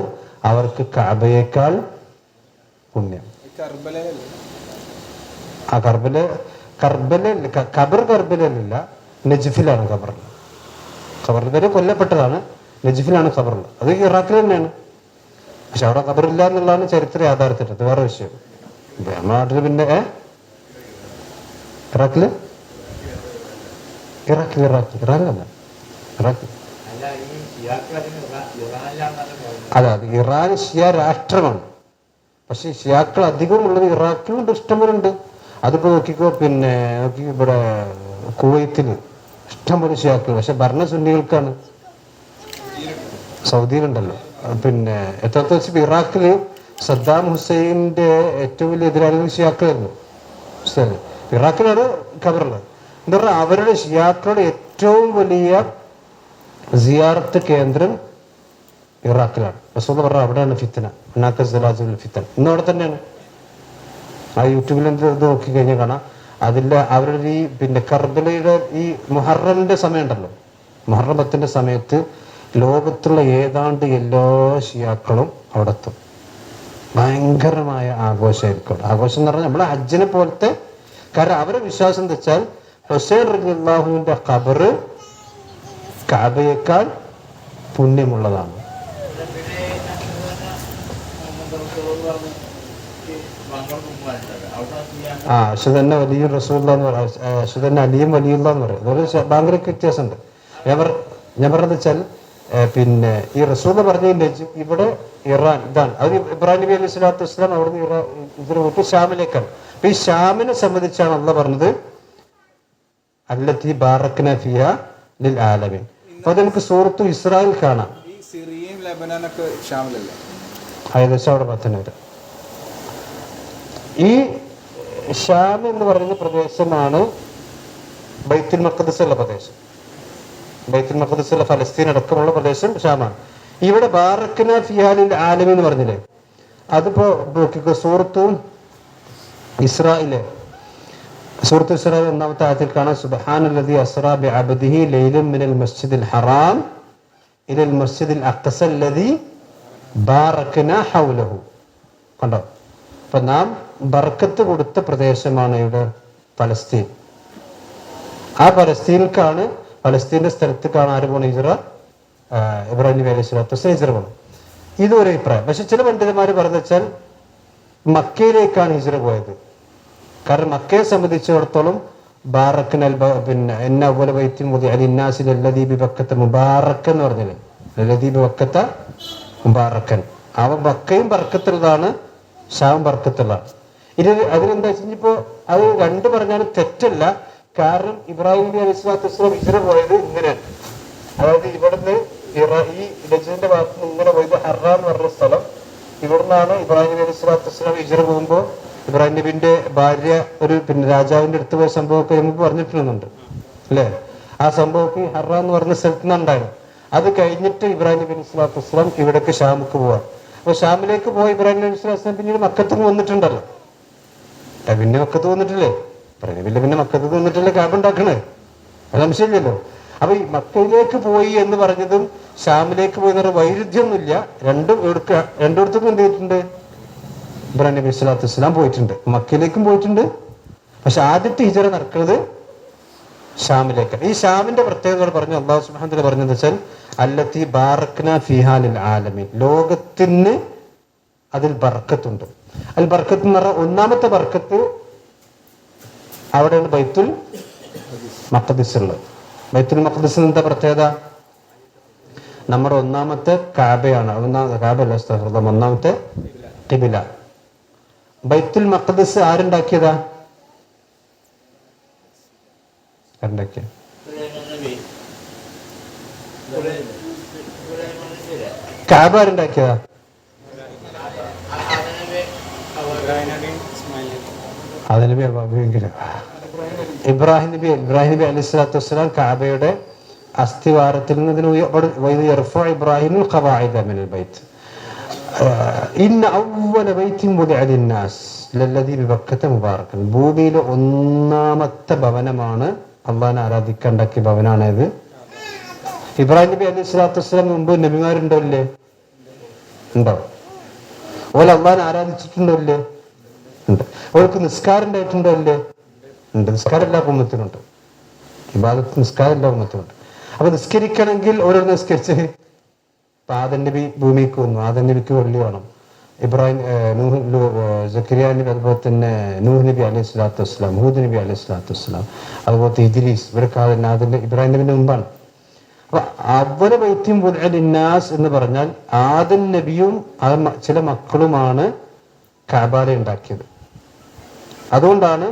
അവർക്ക് കഅബയേക്കാൾ പുണ്യം. ഖബർ കർബലയിലല്ല, നജ്ഫിലാണ് ഖബർ. ഖബറിൽ വരെ കൊല്ലപ്പെട്ടതാണ്. നജിഫിലാണ് ഖബറുള്ളത്. അത് ഇറാഖിൽ തന്നെയാണ്. പക്ഷെ അവിടെ ഖബറില്ല എന്നുള്ളതാണ് ചരിത്ര യാഥാർത്ഥ്യം. അത് വേറെ വിഷയം. നമ്മുടെ നാട്ടിൽ പിന്നെ ഇറാഖിലല്ല, ഇറാഖ് അതെ, അത് ഇറാൻ ഷിയ രാഷ്ട്രമാണ്. പക്ഷെ ഷിയാക്കൾ അധികം ഉള്ളത് ഇറാഖിലുണ്ട്, ഇഷ്ടംപോലുണ്ട്. അതിപ്പോ നോക്കിക്കോ, പിന്നെ ഇവിടെ കുവൈത്തിൽ ഇഷ്ടംപോലെ ഷിയാക്കൾ, പക്ഷെ ഭരണ സുന്നികൾക്കാണ്. സൗദിയിലുണ്ടല്ലോ. പിന്നെ എത്രത്തെ വെച്ച് ഇറാഖില് സദ്ദാം ഹുസൈൻ്റെ ഏറ്റവും വലിയ എതിരാളികൾ ഷിയാക്കളായിരുന്നു. ഇറാഖിലാണ് ഖബറുള്ളത്. എന്താ പറയുക, അവരുടെ ഷിയാക്കളുടെ ഏറ്റവും വലിയ സിയാറത്ത് കേന്ദ്രം ഇറാഖിലാണ്. റസൂൽ പറഞ്ഞ അവിടെയാണ് ഫിത്തന, ഫിത്തന ഇന്ന് അവിടെ തന്നെയാണ്. ആ യൂട്യൂബിൽ എന്ത് നോക്കി കഴിഞ്ഞാൽ കാണാം. അതിൻ്റെ അവരുടെ ഈ പിന്നെ കർബലയുടെ ഈ മുഹറമിന്റെ സമയം ഉണ്ടല്ലോ, മുഹറം 10 സമയത്ത് ലോകത്തുള്ള ഏതാണ്ട് എല്ലാ ഷിയാക്കളും അവിടെ എത്തും. ഭയങ്കരമായ ആഘോഷമായിരിക്കും. ആഘോഷം എന്ന് പറഞ്ഞാൽ നമ്മളെ ഹജ്ജിനെ പോലത്തെ. കാരണം അവരുടെ വിശ്വാസം എന്താ വെച്ചാൽ ഹുസൈൻ റളിയല്ലാഹുവിന്റെ ഖബറ് കഅബയേക്കാൾ പുണ്യമുള്ളതാണ്. അഷ്ഹദന്ന വലിയും റസൂലുള്ളാഹി എന്ന് പറയും, അഷ്ഹദന്ന അലിയും വലിയുള്ളാഹി എന്ന് പറയും. അതുപോലെ ബാങ്കിലൊക്കെ വ്യത്യാസമുണ്ട്. ഞാൻ പറഞ്ഞത് വെച്ചാൽ പിന്നെ ഈ റസൂൽ പറഞ്ഞ ഇവിടെ ഇറാൻ ഇതാണ്. അവർ ഇബ്രാഹിം നബി അലൈഹി സ്വലാത്തു വസ്സലാം അവിടുന്ന് ഇതിന് പോയിട്ട് ഷാമിലേക്കാണ്. അപ്പൊ ഈ ഷാമിനെ സംബന്ധിച്ചാണ് അള്ളാഹ് പറഞ്ഞത് അല്ലത്തി ബാറക്ന ഫിഹാ ലിൽ ആലമീൻ. അപ്പൊ അത് നമുക്ക് സൂറത്തു ഇസ്രായിൽ കാണാം. ഏകദേശം അവിടെ 10 വരെ. ഈ ഷാം എന്ന് പറയുന്ന പ്രദേശമാണ് ബൈത്തുൽ മഖ്ദിസ് ഉള്ള പ്രദേശം. ബൈത്തുൽ മഖ്ദിസ് ഉള്ള ഫലസ്തീൻ അടക്കമുള്ള പ്രദേശം ഷാമാണ്. ഇവിടെ ബാറക്ന ഫിഹാ ലിൽ ആലമീൻ എന്ന് പറഞ്ഞില്ലേ, അതിപ്പോ നോക്കിക്കോ, സൂറത്തു ഇസ്രായിലെ സൂറത്ത് ഇസ്രായിൽ 1-ാമത്തെ ആയത്തിൽ കാണാം, സുബ്ഹാനല്ലദീ അസ്റാ ബിഅബ്ദിഹി ലൈലൻ മിനൽ മസ്ജിദിൽ ഹറാം ഇലൽ മസ്ജിദിൽ അഖ്സല്ലദീ ബാറക്നാ ഹൗലഹു. കണ്ടോ? അപ്പൊ നാം ബർക്കത്ത് കൊടുത്ത പ്രദേശമാണ് ഇവിടെ പലസ്തീൻ. ആ പലസ്തീനിലേക്കാണ്, പലസ്തീന്റെ സ്ഥലത്തേക്കാണ് ആര് പോണ ഹിജ്റ? ഇബ്രാഹിം നബി അലൈഹി സ്വലാത്തു വസ്സലാം ഹിജ്റ പോകണം. ഇതൊരു അഭിപ്രായം. പക്ഷെ ചില പണ്ഡിതന്മാർ പറഞ്ഞു വെച്ചാൽ മക്കയിലേക്കാണ് ഹിജ്റ പോയത്. കാരണം മക്കയെ സംബന്ധിച്ചിടത്തോളം ബാറക്കൻ പിന്നെ എന്ന പോലെ വൈദ്യം അലിന്നാസിൽ ലദീബി ബക്കത്ത മുബാറക്കൻ എന്ന് പറഞ്ഞില്ലേ, ലദീബി ബക്കത്ത മുബാറക്കൻ. അവ മക്കയും ബർക്കത്തുള്ളതാണ്, ഷാം ബർക്കത്തുള്ളതാണ്. അതിനെന്താ വെച്ചിപ്പോ അത് രണ്ട് പറഞ്ഞാലും തെറ്റല്ല. കാരണം ഇബ്രാഹിം നബി അലൈഹി സ്വലാത്തു വസ്സലാം ഹിജ്റ പോയത് ഇങ്ങനെയാണ്. അതായത് ഇവിടുന്ന് ഈ ലജ്ജിന്റെ ഭാഗത്ത് നിന്ന് ഇങ്ങനെ പോയത് ഹറാം എന്ന് പറഞ്ഞ സ്ഥലം. ഇവിടുന്നാണ് ഇബ്രാഹിം നബി അലൈഹി സ്വലാത്തു വസ്സലാം ഹിജ്റ പോകുമ്പോൾ ഇബ്രാഹിം നബിന്റെ ഭാര്യ ഒരു പിന്നെ രാജാവിന്റെ അടുത്ത് പോയ സംഭവമൊക്കെ നമുക്ക് പറഞ്ഞിട്ടുണ്ട് അല്ലേ? ആ സംഭവമൊക്കെ ഹറാം എന്ന് പറഞ്ഞ സ്ഥലത്ത് നിന്നുണ്ടായിരുന്നു. അത് കഴിഞ്ഞിട്ട് ഇബ്രാഹിം നബി അലൈഹി സ്വലാത്തു വസ്സലാം ഇവിടേക്ക് ഷാമിക്ക് പോവാം. അപ്പൊ ഷാമിലേക്ക് പോയ ഇബ്രാഹിം നബി സ്വലാത്തു വസ്സലാം പിന്നീട് മക്കത്ത് വന്നിട്ടുണ്ടല്ലോ. പിന്നെ മക്കത്ത് വന്നിട്ടില്ലേ? ഇബ്രാഹിം നബി പിന്നെ മക്കത്ത് വന്നിട്ടല്ലേ കാബ ഉണ്ടാക്കണേ, അത് സംശയമില്ലല്ലോ. അപ്പൊ ഈ മക്കയിലേക്ക് പോയി എന്ന് പറഞ്ഞതും ഷാമിലേക്ക് പോയി എന്ന് പറഞ്ഞ വൈരുദ്ധ്യമൊന്നുമില്ല. രണ്ടിടത്തും എന്ത് ചെയ്തിട്ടുണ്ട്? ഇബ്രാഹിം നബി സ്വലാത്തു വസ്സലാം പോയിട്ടുണ്ട്, മക്കയിലേക്കും പോയിട്ടുണ്ട്. പക്ഷെ ആദ്യത്തെ ഹിജ്റ നടക്കുന്നത് ഷാമിലേക്ക്. ഈ ഷാമിന്റെ പ്രത്യേകതകൾ പറഞ്ഞു അല്ലാഹു സുബ്ഹാനഹു വ തആല പറഞ്ഞത് വെച്ചാൽ അല്ലത്തി ബാറക്നാ ഫീഹാ ലിൽ ആലമീൻ, ലോകത്തിന് അതിൽ ബർക്കത്തുണ്ട്. അതിൽ ബർക്കത്ത് എന്ന് പറഞ്ഞാൽ ഒന്നാമത്തെ ബർക്കത്ത് അവിടെയാണ് ബൈത്തുൽ മഖ്ദിസ് ഉള്ളത്. ബൈത്തുൽ മഖ്ദിസിന് എന്താ പ്രത്യേകത? നമ്മുടെ ഒന്നാമത്തെ കാബയാണ്. ഒന്നാമത്തെ ഖിബില. ബൈത്തുൽ മഖ്ദിസ് ആരുണ്ടാക്കിയതാ? കാബ ആരുണ്ടാക്കിയതാ? ഇബ്രാഹിം നബി അലൈഹി സ്വലാത്തു വസ്സലാം കാബയുടെ അസ്ഥിവാരത്തിൽ നിന്ന് ഇബ്രാഹിമുൽ ഖവാഇദ മിനൽ ബൈത്ത് ഇന്ന അവ്വല ബൈത്തിൻ വുദിഅ ലിന്നാസ് ലല്ലദീ ബിബക്കത മുബാറകൻ. ഭൂമിയിലെ ഒന്നാമത്തെ ഭവനമാണ് അള്ളാഹനെ ആരാധിക്കാൻ ഉണ്ടാക്കിയ ഭവനാണത്. ഇബ്രാഹിം നബി അലൈഹി സ്വലാത്തു വസ്സലാം മുമ്പ് നബിമാരുണ്ടോ ഇല്ലേ? ഉണ്ടോ? ഓല അള്ളാഹനെ ആരാധിച്ചിട്ടുണ്ടോ ഇല്ലേ? ഉണ്ട്. ഓൾക്ക് നിസ്കാരം ഉണ്ടായിട്ടുണ്ടോ ഇല്ലേ? ഉണ്ട്. നിസ്കാരം എല്ലാ ഉമ്മത്തിനുണ്ട്. ഇബാദത്ത് നിസ്കാരം എല്ലാ ഉമ്മത്തിനുണ്ട്. അപ്പൊ നിസ്കരിക്കണമെങ്കിൽ ഓരോ നിസ്കരിച്ച് ആദം നബി ഭൂമിക്ക് വന്നു, ആദം നബിക്ക് വെള്ളി വേണം, ഇബ്രാഹിം സക്കരിയ നബി, അതുപോലെ തന്നെ നൂഹ് നബി അലൈഹി സ്വലാത്തു വസ്സലാം, ഹൂദ് നബി അലൈഹി സ്വലാത്തു വസ്സലാം, അതുപോലെ ഇദ്രീസ്, ഇവരൊക്കെ അതിന്റെ ഇബ്രാഹിം നബിന്റെ മുമ്പാണ്. അപ്പൊ അവര് ബൈത്തും ലിന്നാസ് എന്ന് പറഞ്ഞാൽ ആദം നബിയും ചില മക്കളുമാണ് കഅബ ഉണ്ടാക്കിയത്. അതുകൊണ്ടാണ്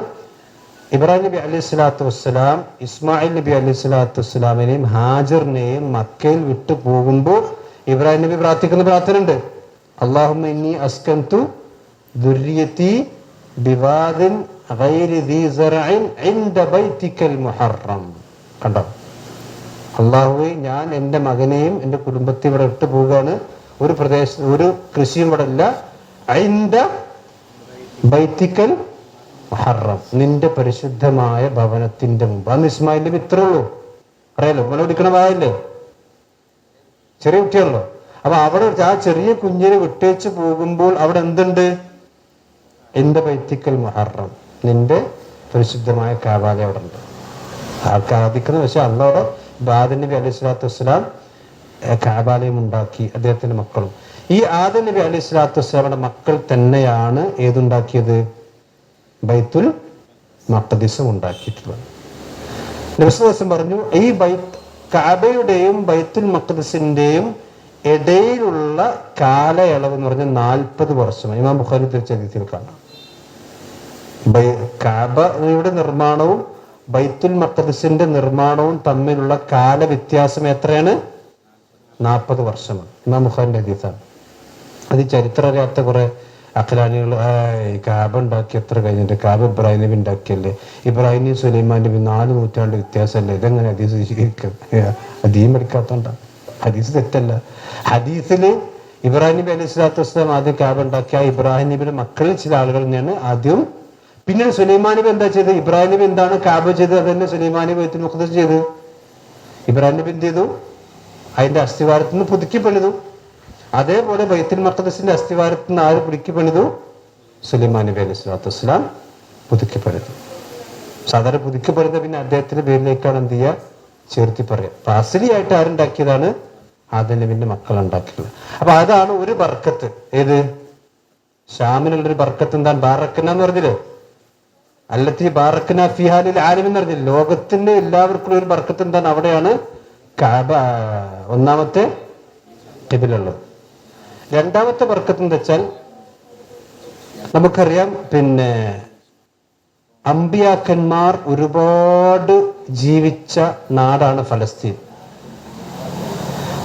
ഇബ്രാഹിം നബി അലൈഹി സ്വലാത്തു വസ്സലാം ഇസ്മായിൽ നബി അലൈഹി സ്വലാത്തു വസ്സലാമിനെയും ഹാജറിനെയും മക്കയിൽ വിട്ടു പോകുമ്പോൾ ഇബ്രാഹിം നബി പ്രാർത്ഥിക്കുന്ന പ്രാർത്ഥന ഉണ്ട്, അല്ലാഹുമ്മ ഇന്നി അസ്കൻതു ദുർരിയതി ബിവാദിൻ ഗൈരി ദീ സറഇൻ ഇൻദ ബൈതിക്കൽ മുഹറം. കണ്ടോ, അല്ലാഹുവേ ഞാൻ എൻ്റെ മകനെയും എൻ്റെ കുടുംബത്തെ ഇവിടെ വിട്ടു പോവുകയാണ്, ഒരു പ്രദേശം ഒരു കൃഷിയും ഇവിടെ ഇല്ല, ഇൻദ ബൈതിക്കൽ മുഹറം, നിന്റെ പരിശുദ്ധമായ ഭവനത്തിന്റെ മുമ്പ്. അന്ന് ഇസ്മായിൽ നബി ഇത്രേ ഉള്ളൂ, അറിയാലോ, മുല പിടിക്കണ വായല്ലേ, ചെറിയ കുട്ടിയാണല്ലോ. അപ്പൊ അവിടെ ആ ചെറിയ കുഞ്ഞിനെ വിട്ടേച്ച് പോകുമ്പോൾ അവിടെ എന്തുണ്ട്? എന്റെ ബൈത്തിക്കൽ മുഹറം, നിന്റെ പരിശുദ്ധമായ കാബാല അവിടെ ഉണ്ട്. ആർക്കാദിക്കുന്ന പക്ഷെ അന്നവിടെ ആദം നബി അലൈഹി സ്വലാത്തു വസ്സലാം കാബാലയം ഉണ്ടാക്കി, അദ്ദേഹത്തിന്റെ മക്കളും. ഈ ആദം നബി അലൈഹി സ്വലാത്തു വസ്സലാമിന്റെ മക്കൾ തന്നെയാണ് ഏതുണ്ടാക്കിയത്? ബൈത്തുൽ മഖ്ദിസും ഉണ്ടാക്കിയിട്ടുള്ളത്. നബി സല്ലല്ലാഹു അലൈഹി വസല്ലം പറഞ്ഞു, ഈ കഅബയുടെയും ബൈത്തുൽ മഖ്ദിസിന്റെയും ഇടയിലുള്ള കാലയളവ് എന്ന് പറഞ്ഞാൽ 40 വർഷമാണ്. ഇമാം ബുഖാരി തിരിച്ചതിൽ കാണാം. കഅബയുടെ നിർമ്മാണവും ബൈത്തുൽ മഖ്ദിസിന്റെ നിർമ്മാണവും തമ്മിലുള്ള കാല വ്യത്യാസം എത്രയാണ്? 40 വർഷമാണ്. ഇമാം ബുഖാരിന്റെ ഹദീസാണ്. അത് ചരിത്രം അറിയാത്ത കുറെ അഖലാനികൾ കാബ ഉണ്ടാക്കി എത്ര കഴിഞ്ഞിട്ട്, കാബ ഇബ്രാഹിം നബി ഉണ്ടാക്കിയല്ലേ, ഇബ്രാഹിം നബി സുലൈമാൻ നബി 4 നൂറ്റാണ്ട് വ്യത്യാസമല്ലേ, ഇതെങ്ങനെ ഹദീസ് സ്വീകരിക്കുക? ഹദീസ് പഠിക്കാത്തോണ്ടാണ്. ഹദീസ് തെറ്റല്ല. ഹദീസില് ഇബ്രാഹിം നബി അലൈഹി സ്വലാത്തു വസ്സലാം ആദ്യം കാബ ഉണ്ടാക്കിയ ഇബ്രാഹിം നബിയുടെ മക്കളിൽ ചില ആളുകൾ തന്നെയാണ് ആദ്യം. പിന്നീട് സുലൈമാൻ നബി എന്താ ചെയ്തത്? ഇബ്രാഹിം നബി എന്താണ് കാബ ചെയ്തത്, അത് തന്നെ സുലൈമാൻ നബി ബൈത്തുൽ മുഖദ്ദസ് ചെയ്ത്. ഇബ്രാഹിം നബി എന്ത് ചെയ്തു? അതിന്റെ അസ്ഥിവാരത്തിൽ നിന്ന് പുതുക്കി പണിതു. അതേപോലെ ബൈത്തുൽ മഖ്ദിസിന്റെ അസ്ഥിവാരത്തിൽ നിന്ന് ആര് പുതുക്കി പണിതു? സുലൈമാൻ നബി അലൈഹി സ്വലാത്തു വസ്സലാം പുതുക്കി പണിതു. സാധാരണ പുതുക്കി പണിത പിന്നെ അദ്ദേഹത്തിന്റെ പേരിലേക്കാണ് എന്ത് ചെയ്യുക? ചേർത്തി പറയാം. പാസലിയായിട്ട് ആരുണ്ടാക്കിയതാണ്? ആദം നബിന്റെ മക്കൾ ഉണ്ടാക്കിയത്. അപ്പൊ അതാണ് ഒരു ബർക്കത്ത്. ഏത്? ഷാമിനുള്ളൊരു ബർക്കത്ത്. എന്താണ്? ബാറക്കന എന്ന് പറഞ്ഞില്ലേ? അല്ലത്തി ബാറക്കന ഫിഹാലിൽ ആലിം എന്ന് പറഞ്ഞില്ലേ? ലോകത്തിന്റെ എല്ലാവർക്കും ഒരു ബർക്കത്ത്. എന്താണ്? അവിടെയാണ് കഅബ ഒന്നാമത്തെ ഖിബിലുള്ളത്. രണ്ടാമത്തെ ബർക്കത്ത് എന്താ വെച്ചാൽ നമുക്കറിയാം, പിന്നെ അമ്പിയാക്കന്മാർ ഒരുപാട് ജീവിച്ച നാടാണ് ഫലസ്തീൻ.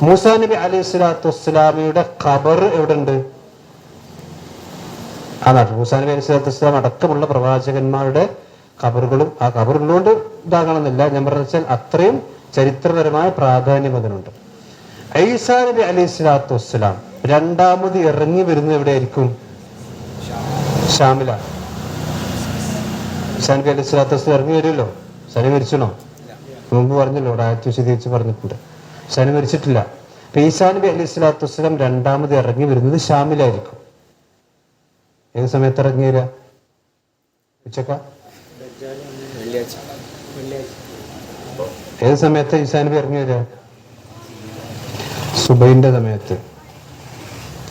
മൂസാ നബി അലൈഹി സ്വലാത്തു വസ്സലാമയുടെ ഖബർ എവിടെ ഉണ്ട്? ആ നാട്ടിൽ. മൂസാ നബി അലൈഹി സ്വലാത്തു വസ്സലാം അടക്കമുള്ള പ്രവാചകന്മാരുടെ ഖബറുകളും ആ ഖബറുള്ളതുകൊണ്ട് ഇതാകണമെന്നില്ല, ഞാൻ പറഞ്ഞ വെച്ചാൽ അത്രയും ചരിത്രപരമായ പ്രാധാന്യം അതിനുണ്ട്. ഈസാ നബി അലൈഹി സ്വലാത്തു വസ്സലാം രണ്ടാമത് ഇറങ്ങി വരുന്നത് എവിടെയായിരിക്കും? ഷാമിലാണ്. ഈസാ നബി അലൈഹി സ്വലാത്തു വസ്സലാം ഇറങ്ങി വരുമല്ലോ. ശനി മരിച്ചണോ? മുമ്പ് പറഞ്ഞല്ലോ, ഇവിടെ ആയത്ത് വിശദീകരിച്ച് പറഞ്ഞിട്ടുണ്ട്. ശനി മരിച്ചിട്ടില്ല. അപ്പൊ ഈസാ നബി അലൈഹി സ്വലാത്തു വസ്സലാം രണ്ടാമത് ഇറങ്ങി വരുന്നത് ഷാമിലായിരിക്കും. ഏത് സമയത്ത് ഇറങ്ങി വരിക? ഉച്ചക്ക? ഏത് സമയത്ത് ഈസാ നബി ഇറങ്ങി വരിക? സുബൈന്റെ സമയത്ത്.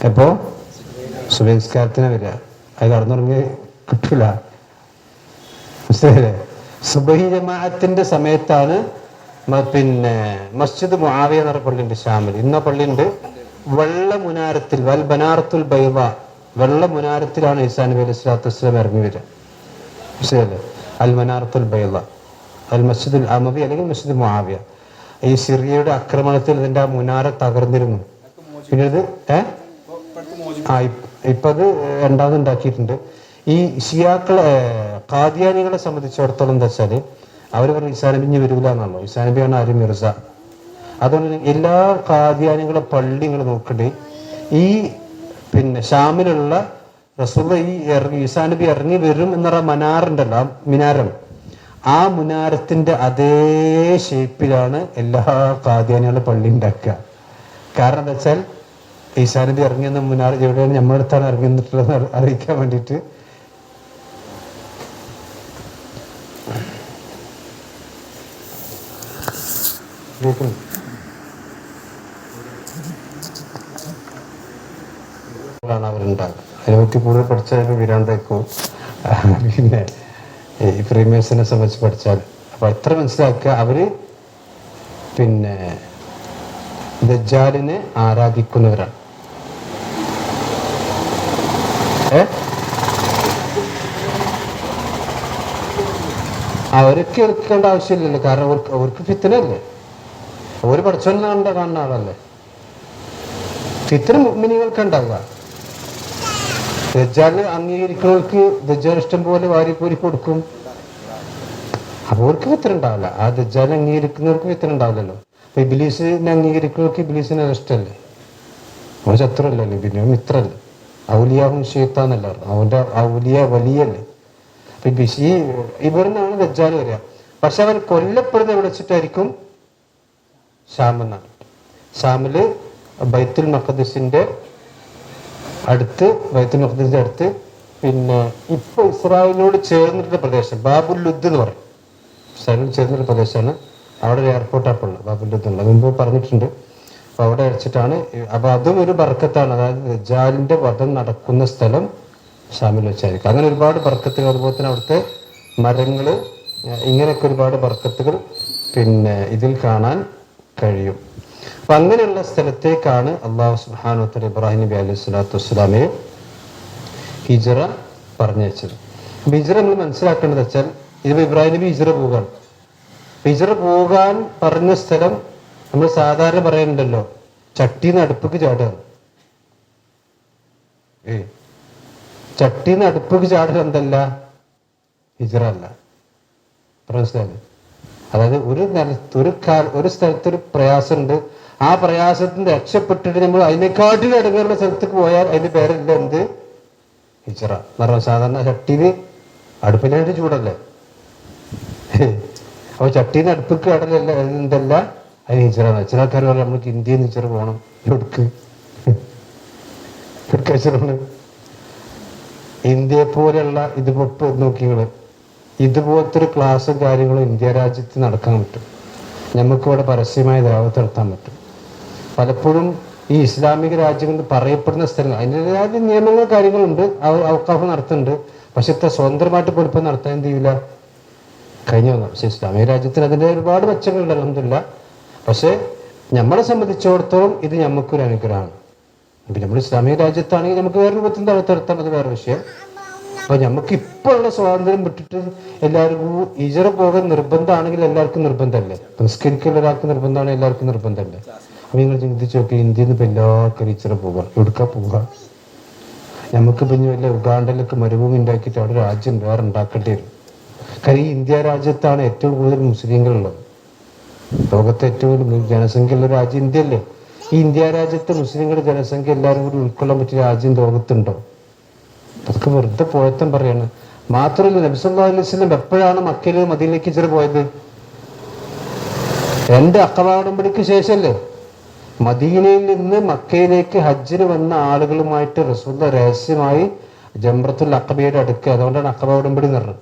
എപ്പോ? സുബൈ നിസ്കാരത്തിന് വരിക. അത് കടന്നുറങ്ങി കിട്ടൂല. മനസ്സിലായില്ലേ? സുബൈ ജമാഅത്തിന്റെ സമയത്താണ്. പിന്നെ മസ്ജിദ് മുആവിയ എന്ന പള്ളിയുണ്ട് ഷാമിൽ. ഇന്ന പള്ളിയുണ്ട് വെള്ള മുനാരത്തിൽ, വൽ ബനാറത്തുൽ ബൈള, വെള്ള മുനാരത്തിലാണ് ഈസാ നബി അലൈഹി സ്വലാത്തു വസ്സലാം ഇറങ്ങി വരിക. മനസ്സിലായില്ലേ? അൽ മനാറത്തുൽ ബൈള, അൽ മസ്ജിദുൽ അമവി അല്ലെങ്കിൽ മസ്ജിദ് മുആവിയ. ഈ സിറിയയുടെ ആക്രമണത്തിൽ ഇതിന്റെ ആ മുനാര തകർന്നിരുന്നു. പിന്നെ ഇത് ഇപ്പൊ അത് രണ്ടാമത് ഉണ്ടാക്കിയിട്ടുണ്ട്. ഈ ഷിയാക്കളെ ഖാദിയാനികളെ സംബന്ധിച്ചിടത്തോളം എന്താ വെച്ചാല് അവർ പറഞ്ഞു ഈസാ നബി ഇനി വരൂല എന്നാണല്ലോ. ഈസാ നബിയാണ് ആര്? മിർസ. അതുകൊണ്ട് എല്ലാ ഖാദിയാനികളെ പള്ളി നിങ്ങൾ നോക്കണ്ടേ, ഈ പിന്നെ ഷാമിലുള്ള റസൂൽ ഈ ഈസാ നബി ഇറങ്ങി വരും എന്നൊരു മനാറുണ്ടല്ലോ, ആ മിനാരം, ആ മുനാരത്തിന്റെ അതേ ഷേപ്പിലാണ് എല്ലാ ഖാദിയാനികളും പള്ളി ഉണ്ടാക്കുക. കാരണം എന്താ വെച്ചാൽ ഈസാ നബി ഇറങ്ങിയെന്ന മുനാർ എവിടെയാണ്, നമ്മുടെ അടുത്താണ് ഇറങ്ങിയിട്ടുള്ളത് അറിയിക്കാൻ വേണ്ടിയിട്ട്. കേൾക്കുന്നു. അവരുണ്ടാകുക അതിനെപ്പറ്റി കൂടുതൽ പഠിച്ചാൽ വിരാന്താക്കും. പിന്നെ ഈ ഫ്രീമേഴ്സിനെ സംബന്ധിച്ച് പഠിച്ചാൽ അപ്പൊ എത്ര മനസ്സിലാക്കുക, അവര് പിന്നെ ദജ്ജാലിനെ ആരാധിക്കുന്നവരാണ്. അവർക്ക് എടുക്കേണ്ട ആവശ്യമില്ലല്ലോ, കാരണം അവർക്ക് ഫിത്തനല്ലേ, അവര് പഠിച്ചോണ്ട് കാണുന്ന ആളല്ലേ. ഫിത്തന മുഅ്മിനീങ്ങൾക്ക് ഉണ്ടാവുക. ദജ്ജാലിനെ അംഗീകരിക്കുന്നവർക്ക് ദജ്ജാൽ ഇഷ്ടം പോലെ വാരിപ്പോരി കൊടുക്കും, അപ്പൊ അവർക്ക് ഫിത്തന ഉണ്ടാവില്ല. ആ ദജ്ജാലിനെ അംഗീകരിക്കുന്നവർക്ക് ഫിത്തന ഉണ്ടാവില്ലല്ലോ. അപ്പൊ ഇബ്ലീസിനെ അംഗീകരിക്കുന്നവർക്ക് ഇബ്ലീസിനെ ഇഷ്ടമല്ലേ, അവൻ ശത്രുവല്ലേ, പിന്നെ മിത്രല്ലേ. ഔലിയാഹും ഷെയ്ത്താന്നല്ല അവന്റെ ഔലിയ വലിയല്ലേ. ഈ ഇവിടുന്നാണ് ദജ്ജാൽ വരിക. പക്ഷെ അവൻ കൊല്ലപ്പെടുന്ന എവിടെ വെച്ചിട്ടായിരിക്കും? ഷാമെന്നാണ്. ഷാമില് ബൈത്തുൽ മഖ്ദിസിന്റെ അടുത്ത്, ബൈത്തുൽ മഖ്ദിസിന്റെ അടുത്ത്, പിന്നെ ഇപ്പൊ ഇസ്രായേലിനോട് ചേർന്നിട്ടുള്ള പ്രദേശം ബാബുൽ ലുദ് എന്ന് പറയും. ഇസ്രായേലിനോട് ചേർന്നിട്ടുള്ള പ്രദേശമാണ്. അവിടെ ഒരു എയർപോർട്ടാണ് ഉള്ളത്, ബാബുൽ ലുദ് ഉള്ളത്, മുമ്പ് പറഞ്ഞിട്ടുണ്ട്. അപ്പൊ അവിടെ വെച്ചിട്ടാണ്. അപ്പൊ അതും ഒരു ബർക്കത്താണ്. അതായത് ദജ്ജാലിന്റെ വധം നടക്കുന്ന സ്ഥലം ഷാമിൽ വെച്ചായിരിക്കും. അങ്ങനെ ഒരുപാട് ബർക്കത്തുകൾ, അതുപോലെ തന്നെ അവിടുത്തെ മരങ്ങള്, ഇങ്ങനെയൊക്കെ ഒരുപാട് ബർക്കത്തുകൾ പിന്നെ ഇതിൽ കാണാൻ കഴിയും. അപ്പൊ അങ്ങനെയുള്ള സ്ഥലത്തേക്കാണ് അള്ളാഹു സുബ്ഹാനഹു വ തആല ഇബ്രാഹിം നബി അലൈഹി സ്വലാത്തു വസ്സലാമയെ ഹിജ്റ പറഞ്ഞയച്ചത്. അപ്പൊ ഹിജ്റ നമ്മൾ മനസ്സിലാക്കേണ്ടത് വെച്ചാൽ, ഇത് ഇബ്രാഹിം നബി ഹിജ്റ പോകാൻ, ഹിജ്റ പോകാൻ പറഞ്ഞ സ്ഥലം നമ്മൾ സാധാരണ പറയുന്നുണ്ടല്ലോ, ചട്ടീന്ന് അടുപ്പിക്ക് ചാടുക. ചട്ടീന്ന് അടുപ്പിക്ക് ചാടുക എന്തല്ല, ഹിജ്റ അല്ല. മനസ്സിലായി? അതായത് ഒരു സ്ഥലത്തൊരു പ്രയാസമുണ്ട്, ആ പ്രയാസത്തിന് രക്ഷപ്പെട്ടിട്ട് നമ്മൾ അതിനെക്കാട്ടിൽ അടുങ്ങുന്ന സ്ഥലത്തേക്ക് പോയാൽ അതിന്റെ പേരല്ല എന്ത്, ഹിജ്റ എന്ന് പറഞ്ഞാൽ. സാധാരണ ചട്ടീന് അടുപ്പിലായിട്ട് ചൂടല്ലേ, അപ്പൊ ചട്ടീന്ന് അടുപ്പിക്ക് ചാടലല്ല, എന്തല്ല അതിന് ഹിജ്റ. ചില ആൾക്കാർ പറയാം നമ്മൾക്ക് ഇന്ത്യയിൽ നിന്ന് ഹിജ്റ പോകണം, എവിടേക്ക് ഇന്ത്യയെ പോലെയുള്ള ഇതിപ്പോ നോക്കിങ്ങള്, ഇതുപോലത്തെ ഒരു ക്ലാസ്സും കാര്യങ്ങളും ഇന്ത്യ രാജ്യത്ത് നടക്കാൻ പറ്റും. നമുക്കിവിടെ പരസ്യമായ ദാവത്ത് നടത്താൻ പറ്റും. പലപ്പോഴും ഈ ഇസ്ലാമിക രാജ്യങ്ങളിൽ പറയപ്പെടുന്ന സ്ഥലങ്ങൾ അതിൻ്റെതായ നിയമങ്ങൾ കാര്യങ്ങളുണ്ട്, ഔഖാഫ് നടത്തുന്നുണ്ട്. പക്ഷെ ഇത്ര സ്വതന്ത്രമായിട്ട് കൊടുപ്പം നടത്താൻ എന്ത് ചെയ്യില്ല, കഴിഞ്ഞു വന്നു. പക്ഷെ ഇസ്ലാമിക രാജ്യത്തിന് അതിൻ്റെ ഒരുപാട് മെച്ചങ്ങളുണ്ട്, അൽഹംദുലില്ലാഹ്. പക്ഷെ നമ്മളെ സംബന്ധിച്ചിടത്തോളം ഇത് നമുക്കൊരു അനുഗ്രഹമാണ്. ഇപ്പം നമ്മൾ ഇസ്ലാമിക രാജ്യത്താണെങ്കിൽ നമുക്ക് വേറെ രൂപത്തിൽ ദാവത്ത് നടത്താം, അത് വേറെ വിഷയം. അപ്പൊ നമുക്ക് ഇപ്പോൾ ഉള്ള സ്വാതന്ത്ര്യം വിട്ടിട്ട് എല്ലാവർക്കും ഹിജ്റ പോകാൻ നിർബന്ധമാണെങ്കിൽ എല്ലാവർക്കും നിർബന്ധമല്ലേ? നിസ്കരിക്കുന്ന ഒരാൾക്ക് നിർബന്ധമാണ്, എല്ലാവർക്കും നിർബന്ധമല്ലേ? അപ്പൊ നിങ്ങൾ ചിന്തിച്ച് നോക്കി, ഇന്ത്യയിൽ നിന്ന് ഇപ്പൊ എല്ലാവർക്കും ഹിജ്റ പോകാം, എവിടുക്കാ പോവുക? നമുക്ക് പിന്നെ വല്ല ഉഗാണ്ടയിലൊക്കെ മരുഭൂമി ഉണ്ടാക്കിയിട്ട് അവിടെ രാജ്യം വേറെ ഉണ്ടാക്കേണ്ടി വരും. കാര്യം ഈ ഇന്ത്യ രാജ്യത്താണ് ഏറ്റവും കൂടുതൽ മുസ്ലിങ്ങളുള്ളത്. ലോകത്തെ ഏറ്റവും കൂടുതൽ ജനസംഖ്യ ഉള്ള രാജ്യം ഇന്ത്യ അല്ലേ? ഈ ഇന്ത്യ രാജ്യത്തെ മുസ്ലിങ്ങളുടെ ജനസംഖ്യ എല്ലാവരും കൂടി ഉൾക്കൊള്ളാൻ പറ്റിയ രാജ്യം ലോകത്തുണ്ടോ? അതൊക്കെ വെറുതെ പോയത്തം പറയാണ്. മാത്രമല്ല, നബി സല്ലല്ലാഹു അലൈഹി വസല്ലം എപ്പോഴാണ് മക്കയിൽ മദീനയിലേക്ക് ഹിജ്റ പോയത്? 2 അഖബ ഉടമ്പടിക്ക് ശേഷമല്ലേ? മദീനയിൽ നിന്ന് മക്കയിലേക്ക് ഹജ്ജിന് വന്ന ആളുകളുമായിട്ട് റസൂലുള്ളാഹി രഹസ്യമായി ജംറത്തുൽ അഖബയുടെ അടുക്കുക. അതുകൊണ്ടാണ് അഖബ ഉടമ്പടി എന്ന് പറഞ്ഞത്.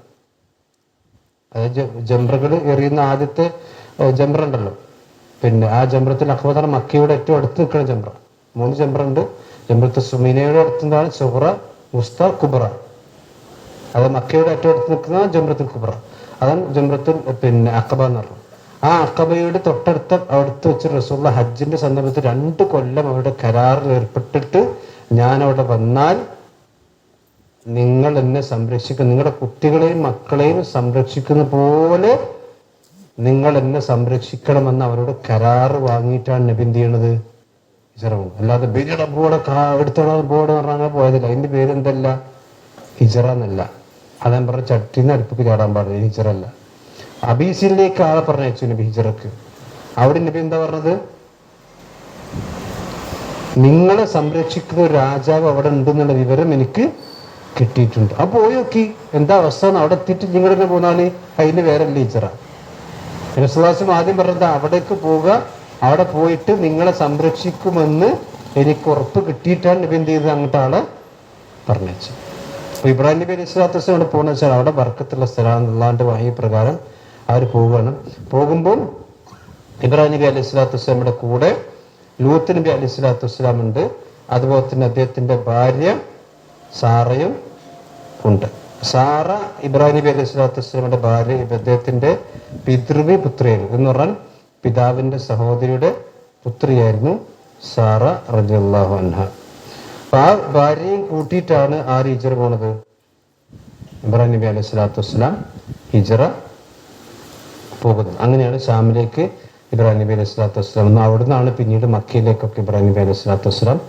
അതായത് ജംറകൾ എറിയുന്ന ആദ്യത്തെ ജംറ ഉണ്ടല്ലോ, പിന്നെ ആ ജംറത്തുൽ അഖബ എന്ന് പറഞ്ഞാൽ മക്കയുടെ ഏറ്റവും അടുത്ത് നിൽക്കുന്ന ജംറ. 3 ജംറ ഉണ്ട്. ജംറത്തുൽ സുമീനയുടെ അടുത്താണ് സുഹറ, മുസ്ത, കുബ്ര. അത് മക്കയുടെ ഏറ്റവും അടുത്ത് നിൽക്കുന്ന ജംറത്തുൽ കുബ്ര, അതാണ് ജംറത്തുൽ പിന്നെ അഖബ എന്ന് പറഞ്ഞു. ആ അഖബയുടെ അടുത്ത് വെച്ച് റസൂലുള്ളാഹി ഹജ്ജിന്റെ സന്ദർഭത്തിൽ 2 കൊല്ലം അവരുടെ കരാറിൽ ഏർപ്പെട്ടിട്ട്, ഞാൻ അവിടെ വന്നാൽ നിങ്ങൾ എന്നെ സംരക്ഷിക്കും, നിങ്ങളുടെ കുട്ടികളെയും മക്കളെയും സംരക്ഷിക്കുന്ന പോലെ നിങ്ങൾ എന്നെ സംരക്ഷിക്കണമെന്ന് അവരോട് കരാറ് വാങ്ങിയിട്ടാണ് നബി എന്ത് ചെയ്യണത്, ഹിജ്റ പോകുന്നത്. അല്ലാതെ ബിരിയുടെ ബോർഡ് എടുത്തോളം ബോർഡ് പറഞ്ഞാൽ പോയതില്ല. അതിന്റെ പേര് എന്തല്ല, ഹിജ്റ എന്നല്ല. അതാൻ പറഞ്ഞ ചട്ടിന്ന് അടുപ്പിക്ക് ചാടാൻ പാടില്ല, ഹിജ്റ അല്ല. അബീസിലേക്ക് ആളെ പറഞ്ഞയച്ചു നബി ഹിജ്റക്ക്. അവിടെ നബി എന്താ പറഞ്ഞത്, നിങ്ങളെ സംരക്ഷിക്കുന്ന ഒരു രാജാവ് അവിടെ ഉണ്ടെന്നുള്ള വിവരം എനിക്ക് കിട്ടിയിട്ടുണ്ട്. ആ പോയി നോക്കി എന്താ അവസ്ഥ, അവിടെ എത്തിയിട്ട് നിങ്ങളിങ്ങനെ പോന്നാല് അതിന്റെ വേറല്ലേ ഹിജ്റ. റസൂലുള്ളാഹി ആദ്യം പറഞ്ഞത് അവിടേക്ക് പോവുക, അവിടെ പോയിട്ട് നിങ്ങളെ സംരക്ഷിക്കുമെന്ന് എനിക്ക് ഉറപ്പ് കിട്ടിയിട്ടാണ് നബി എന്ത് ചെയ്തത്, അങ്ങോട്ട് ആളെ പറഞ്ഞയച്ചു. അപ്പൊ ഇബ്രാഹിം നബി അലൈഹി സ്വലാത്തു വസ്സലാം അവിടെ പോകുന്ന വെച്ചാൽ അവിടെ ബർക്കത്തുള്ള സ്ഥലമാണെന്നുള്ളാണ്ട് വഹി പ്രകാരം അവർ പോവുകയാണ്. പോകുമ്പോൾ ഇബ്രാഹിം നബി അലൈഹി സ്വലാത്തു വസ്സലാമിന്റെ കൂടെ ലൂത്ത് നബി അലൈഹി സ്വലാത്തു വസ്സലാം ഉണ്ട്. അതുപോലെ തന്നെ അദ്ദേഹത്തിന്റെ ഭാര്യ സാറയും ഉണ്ട്. സാറ ഇബ്രാഹിം നബി അലൈഹി സ്വലാത്തു വസ്സലാമിന്റെ ഭാര്യ, അദ്ദേഹത്തിന്റെ പിതൃവി പുത്രിയായിരുന്നു എന്ന് പറഞ്ഞാൽ പിതാവിന്റെ സഹോദരിയുടെ പുത്രിയായിരുന്നു സാറ റളിയല്ലാഹു അൻഹ. അപ്പൊ ആ ഭാര്യയും കൂട്ടിയിട്ടാണ് ആര് ഹിജ്റ പോണത്? ഇബ്രാഹിം നബി അലൈഹി സ്വലാത്തു വസ്സലാം ഹിജ്റ പോകുന്നത്. അങ്ങനെയാണ് ഷാമിലേക്ക് ഇബ്രാഹിം നബി അലൈഹി സ്വലാത്തു വസ്സലാം എന്ന്. അവിടെ നിന്നാണ് പിന്നീട് മക്കയിലേക്കൊക്കെ ഇബ്രാഹിം നബി അലൈഹി സ്വലാത്തു വസ്സലാം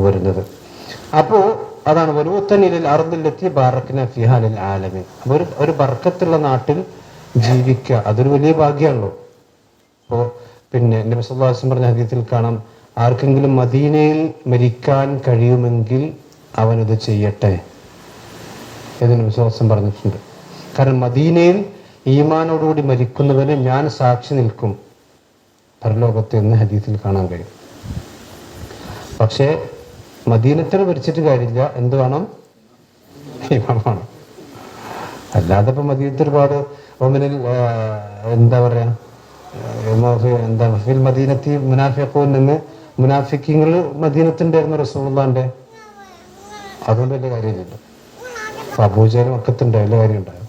വരുന്നത്. അപ്പോ അതാണ് വലൂത്തനിൽ അർദിലെത്തി ബാറക്ന ഫിഹാ ലിൽ ആലമീൻ. ഒരു ബർക്കത്തുള്ള നാട്ടിൽ ജീവിക്കുക, അതൊരു വലിയ ഭാഗ്യമാണല്ലോ. അപ്പോൾ പിന്നെ നബി സല്ലല്ലാഹു അലൈഹി വസല്ലം പറഞ്ഞ ഹദീസിൽ കാണാം, ആർക്കെങ്കിലും മദീനയിൽ മരിക്കാൻ കഴിയുമെങ്കിൽ അവനത് ചെയ്യട്ടെ എന്ന് നബി സല്ലല്ലാഹു അലൈഹി വസല്ലം പറഞ്ഞിട്ടുണ്ട്. കാരണം മദീനയിൽ ഈമാനോടുകൂടി മരിക്കുന്നവന് ഞാൻ സാക്ഷി നിൽക്കും പരലോകത്ത് എന്ന് ഹദീസിൽ കാണാൻ കഴിയും. പക്ഷേ മദീനത്തിൽ മരിച്ചിട്ട് കാര്യമില്ല, എന്ത് വേണം? ഈമാൻ വേണം. അല്ലാതെ ഇപ്പൊ മദീനത്തിൽ ഒരുപാട് എന്താ പറയാ, ഫിൽ മദീനത്തി മുനാഫിഖൂൻ എന്ന് മുനാഫിഖീങ്ങൾ മദീനത്തുണ്ടായിരുന്നു റസൂലുള്ളാഹിന്റെ. അതുകൊണ്ട് വലിയ കാര്യമില്ലല്ലോ. അപ്പൊ അബൂജഹൽ മക്കത്തുണ്ട്, വലിയ കാര്യം ഉണ്ടായോ?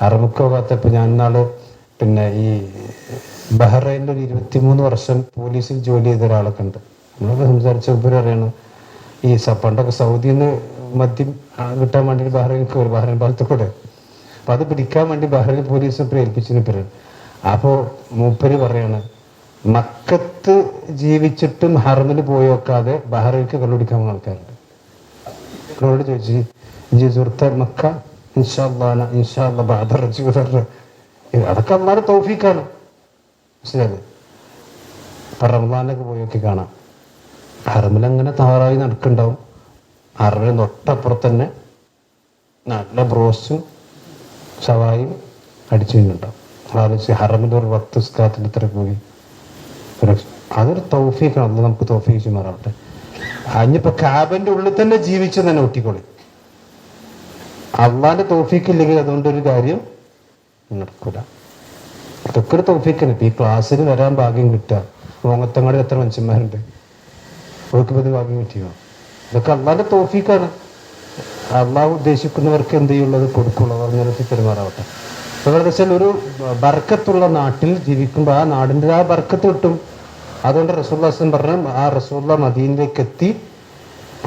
അറബിക്കോ കാത്തപ്പോ ഞാൻ നാള് പിന്നെ ഈ ബഹ്റൈനിൽ ഒരു 23 വർഷം പോലീസിൽ ജോലി ചെയ്ത ഒരാളൊക്കെ ഉണ്ട്. നമ്മളൊക്കെ സംസാരിച്ചപ്പോൾ അറിയണം, ഈ പണ്ടൊക്കെ സൗദിയിൽ നിന്ന് മദ്യം കിട്ടാൻ വേണ്ടി ബഹ്റൈനിക്ക് വരും, ബഹ്റൈൻ പാലത്ത് കൂടെ. അപ്പൊ അത് പിടിക്കാൻ വേണ്ടി ബഹ്റൈൻ പോലീസ് ഏൽപ്പിച്ചതിന് പേര്. അപ്പോ മൂപ്പര് പറയാണ്, മക്കത്ത് ജീവിച്ചിട്ടും ഹറമിൽ പോയി നോക്കാതെ ബഹ്റൈനിക്ക് കള്ളുപിടിക്കാൻ പോകുന്ന ആൾക്കാരുണ്ട്. അവരോട് ചോദിച്ചു മക്ക അതൊക്കെ അള്ളാഹുവിന്റെ തൗഫീഖാണ്. മനസ്സിലായത്? ഇപ്പൊ റമദാനിലൊക്കെ പോയൊക്കെ കാണാം, ഹറമിൽ അങ്ങനെ താറായി നടക്കുന്നുണ്ടാവും. ഹറമിന് തൊട്ടപ്പുറത്ത് തന്നെ നല്ല ബ്രോസ്റ്റും ഷവായും അടിച്ചു നിന്നുണ്ടാവും. ആലോചിച്ച് ഹറമിൽ ഒരു 10 സ്കാത്തിന് ഇത്ര പോയി. അതൊരു തൗഫീഖാണ്. അത് നമുക്ക് തൗഫീഖ് മാറാവട്ടെ. അഞ്ഞിപ്പോ കാബന്റെ ഉള്ളിൽ തന്നെ ജീവിച്ചു തന്നെ ഒട്ടിക്കൊള്ളി. അള്ളാന്റെ തൗഫീഖ് ഇല്ലെങ്കിൽ അതുകൊണ്ടൊരു കാര്യം നടക്കൂല. അതൊക്കെ ഒരു തൗഫീഖാണ്. ഇപ്പൊ ഈ ക്ലാസ്സിൽ വരാൻ ഭാഗ്യം കിട്ടുക, മോങ്ങത്തങ്ങാടിൽ എത്ര മനുഷ്യന്മാരുണ്ട്, അവർക്ക് ഭാഗ്യം കിട്ടിയോ? ഇതൊക്കെ അള്ളാന്റെ തൗഫീഖാണ്. അള്ളാഹു ഉദ്ദേശിക്കുന്നവർക്ക് എന്ത് ചെയ്യുള്ളത് കൊടുക്കുള്ളൂ. പറഞ്ഞ പെരുമാറാവട്ടെ. എന്താ വെച്ചാൽ ഒരു ബർക്കത്തുള്ള നാട്ടിൽ ജീവിക്കുമ്പോൾ ആ നാടിൻ്റെ ആ ബർക്കത്ത് കിട്ടും. അതുകൊണ്ട് റസൂലുള്ളാഹി സ്വല്ലല്ലാഹു അലൈഹി വസല്ലം പറഞ്ഞു, ആ റസൂലുള്ളാഹ് മദീനയിലേക്ക് എത്തി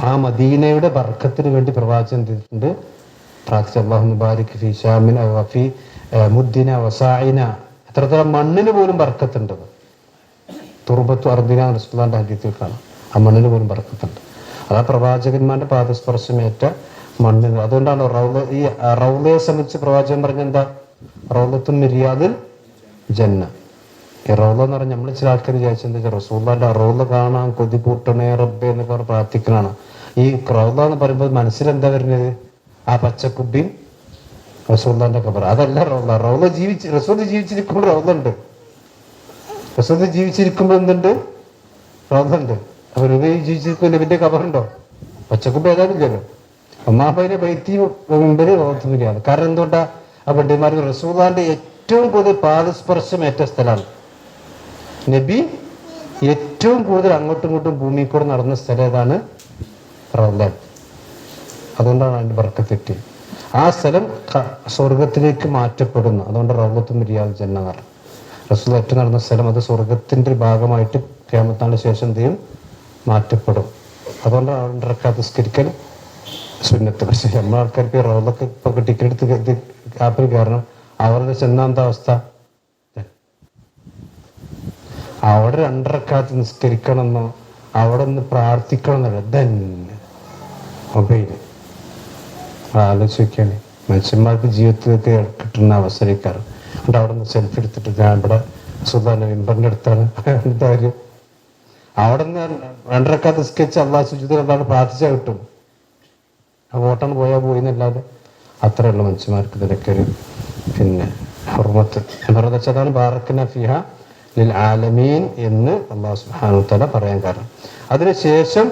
ആ മദീനയുടെ ബർക്കത്തിന് വേണ്ടി പ്രവാചകൻ ചെയ്തിട്ടുണ്ട്, പ്രാർത്ഥിച്ച അല്ലാഹുമ്മ ബാരിക് ഫീ ശാമിന വഫീ മുദ്ദിന വസാഇന. എത്രത്തോളം മണ്ണിന് പോലും ബർക്കത്തുണ്ട്. തുർബത്തു അർദിന റസൂലുള്ളാഹിന്റെ ഹദീസിൽ കാണാം, ആ മണ്ണിന് പോലും ബർക്കത്തുണ്ട്. അതാ പ്രവാചകന്മാരുടെ പാദസ്പർശമേറ്റ മണ്ണിന്. അതുകൊണ്ടാണ് ഈ റൗളയെ സംബന്ധിച്ച് പ്രവാചകൻ പറഞ്ഞ എന്താ? റൗളത്തുൻ മിൻ റിയാദിൽ ജന്ന. ഈ റൗള എന്ന് പറഞ്ഞാൽ നമ്മൾ ചില ആൾക്കാർ വിചാരിച്ചെന്താ, റസൂലുള്ളാഹിന്റെ റൗള കാണാൻ കൊതി കൂട്ടണേ റബ്ബേ എന്ന് പറഞ്ഞ് പ്രാർത്ഥിക്കണാണ്. ഈ റൗള എന്ന് പറയുമ്പോൾ മനസ്സിലെന്താ വരുന്നത്? ആ പച്ചക്കുബിയും റസൂലുള്ളാഹിന്റെ ഖബർ. അതല്ല റൗള. റൗള റസൂൽ ജീവിച്ചിരിക്കുമ്പോൾ റൗള ഉണ്ട്. റസൂൽ ജീവിച്ചിരിക്കുമ്പോൾ എന്തുണ്ട്? റൗള ഉണ്ട്. അപ്പൊ രൂപ ജീവിച്ചിരിക്കുമ്പോൾ നബിന്റെ ഖബറുണ്ടോ? പച്ചക്കുബ് ഏതാണില്ലല്ലോ. അമ്മാബൈനെ ബൈത്തി മുമ്പില് റൗളത്തുമില്ലാണ്. കാരണം എന്തുകൊണ്ടാ? ആ പണ്ഡിതന്മാർക്ക് റസൂലുള്ളാഹിന്റെ ഏറ്റവും കൂടുതൽ പാദസ്പർശമേറ്റ സ്ഥലമാണ്. നബി ഏറ്റവും കൂടുതൽ അങ്ങോട്ടും ഇങ്ങോട്ടും ഭൂമി കൂടെ നടന്ന സ്ഥലം ഏതാണ്? റൗള. അതുകൊണ്ടാണ് അതിന്റെ ബർക്കത്ത്. ആ സ്ഥലം സ്വർഗത്തിലേക്ക് മാറ്റപ്പെടുന്നു. അതുകൊണ്ട് റൗളത്തും റിയാദുൽ ജന്ന എന്ന് പറഞ്ഞു. റസൂൽ ഏറ്റവും നടന്ന സ്ഥലം അത് സ്വർഗത്തിന്റെ ഭാഗമായിട്ട് ഖിയാമത്ത് നാളിന് ശേഷം എന്ത് ചെയ്യും? മാറ്റപ്പെടും. അതുകൊണ്ടാണ് 2 റക്അത്ത് നിസ്കരിക്കൽ സുന്നത്ത്. പക്ഷെ നമ്മളെ ആൾക്കാർക്ക് റൗളൊക്കെ ഇപ്പൊ ടിക്കറ്റ് എടുത്ത് കാപ്പിൽ കയറണം. അവരുടെ ചെന്നാന്ത അവസ്ഥ, അവിടെ 2 റക്അത്ത് നിസ്കരിക്കണമെന്നോ അവിടെ ഒന്ന് പ്രാർത്ഥിക്കണം എന്നല്ല, തന്നെ മൊബൈല്. ആലോചിക്കാണ് മനുഷ്യന്മാർക്ക് ജീവിതത്തിലൊക്കെ കിട്ടുന്ന അവസരക്കാർ. എന്നിട്ട് അവിടെ നിന്ന് സെൽഫി എടുത്തിട്ട് ഞാൻ ഇവിടെ സുധാന മെമ്പറിന്റെ അടുത്താണ് എന്താ കാര്യം? അവിടെ നിന്ന് 2 റക്അത്ത് നിസ്കരിച്ച് അള്ളാഹു സുജൂദിൽ എന്താണ് പ്രാർത്ഥിച്ചാൽ കിട്ടും. ആ വോട്ടാണ് പോയാൽ പോയി എന്നല്ലാതെ അത്രയുള്ള മനുഷ്യന്മാർക്ക് ഇതിനൊക്കെ ഒരു പിന്നെ ഹുർമത്ത് എന്ന് വെച്ചാൽ അതാണ് ബാറക്ന ഫിഹാ ലിൽ ആലമീൻ എന്ന് അല്ലാഹു സുബ്ഹാനഹു വ തആല പറയാൻ കാരണം. അതിനുശേഷം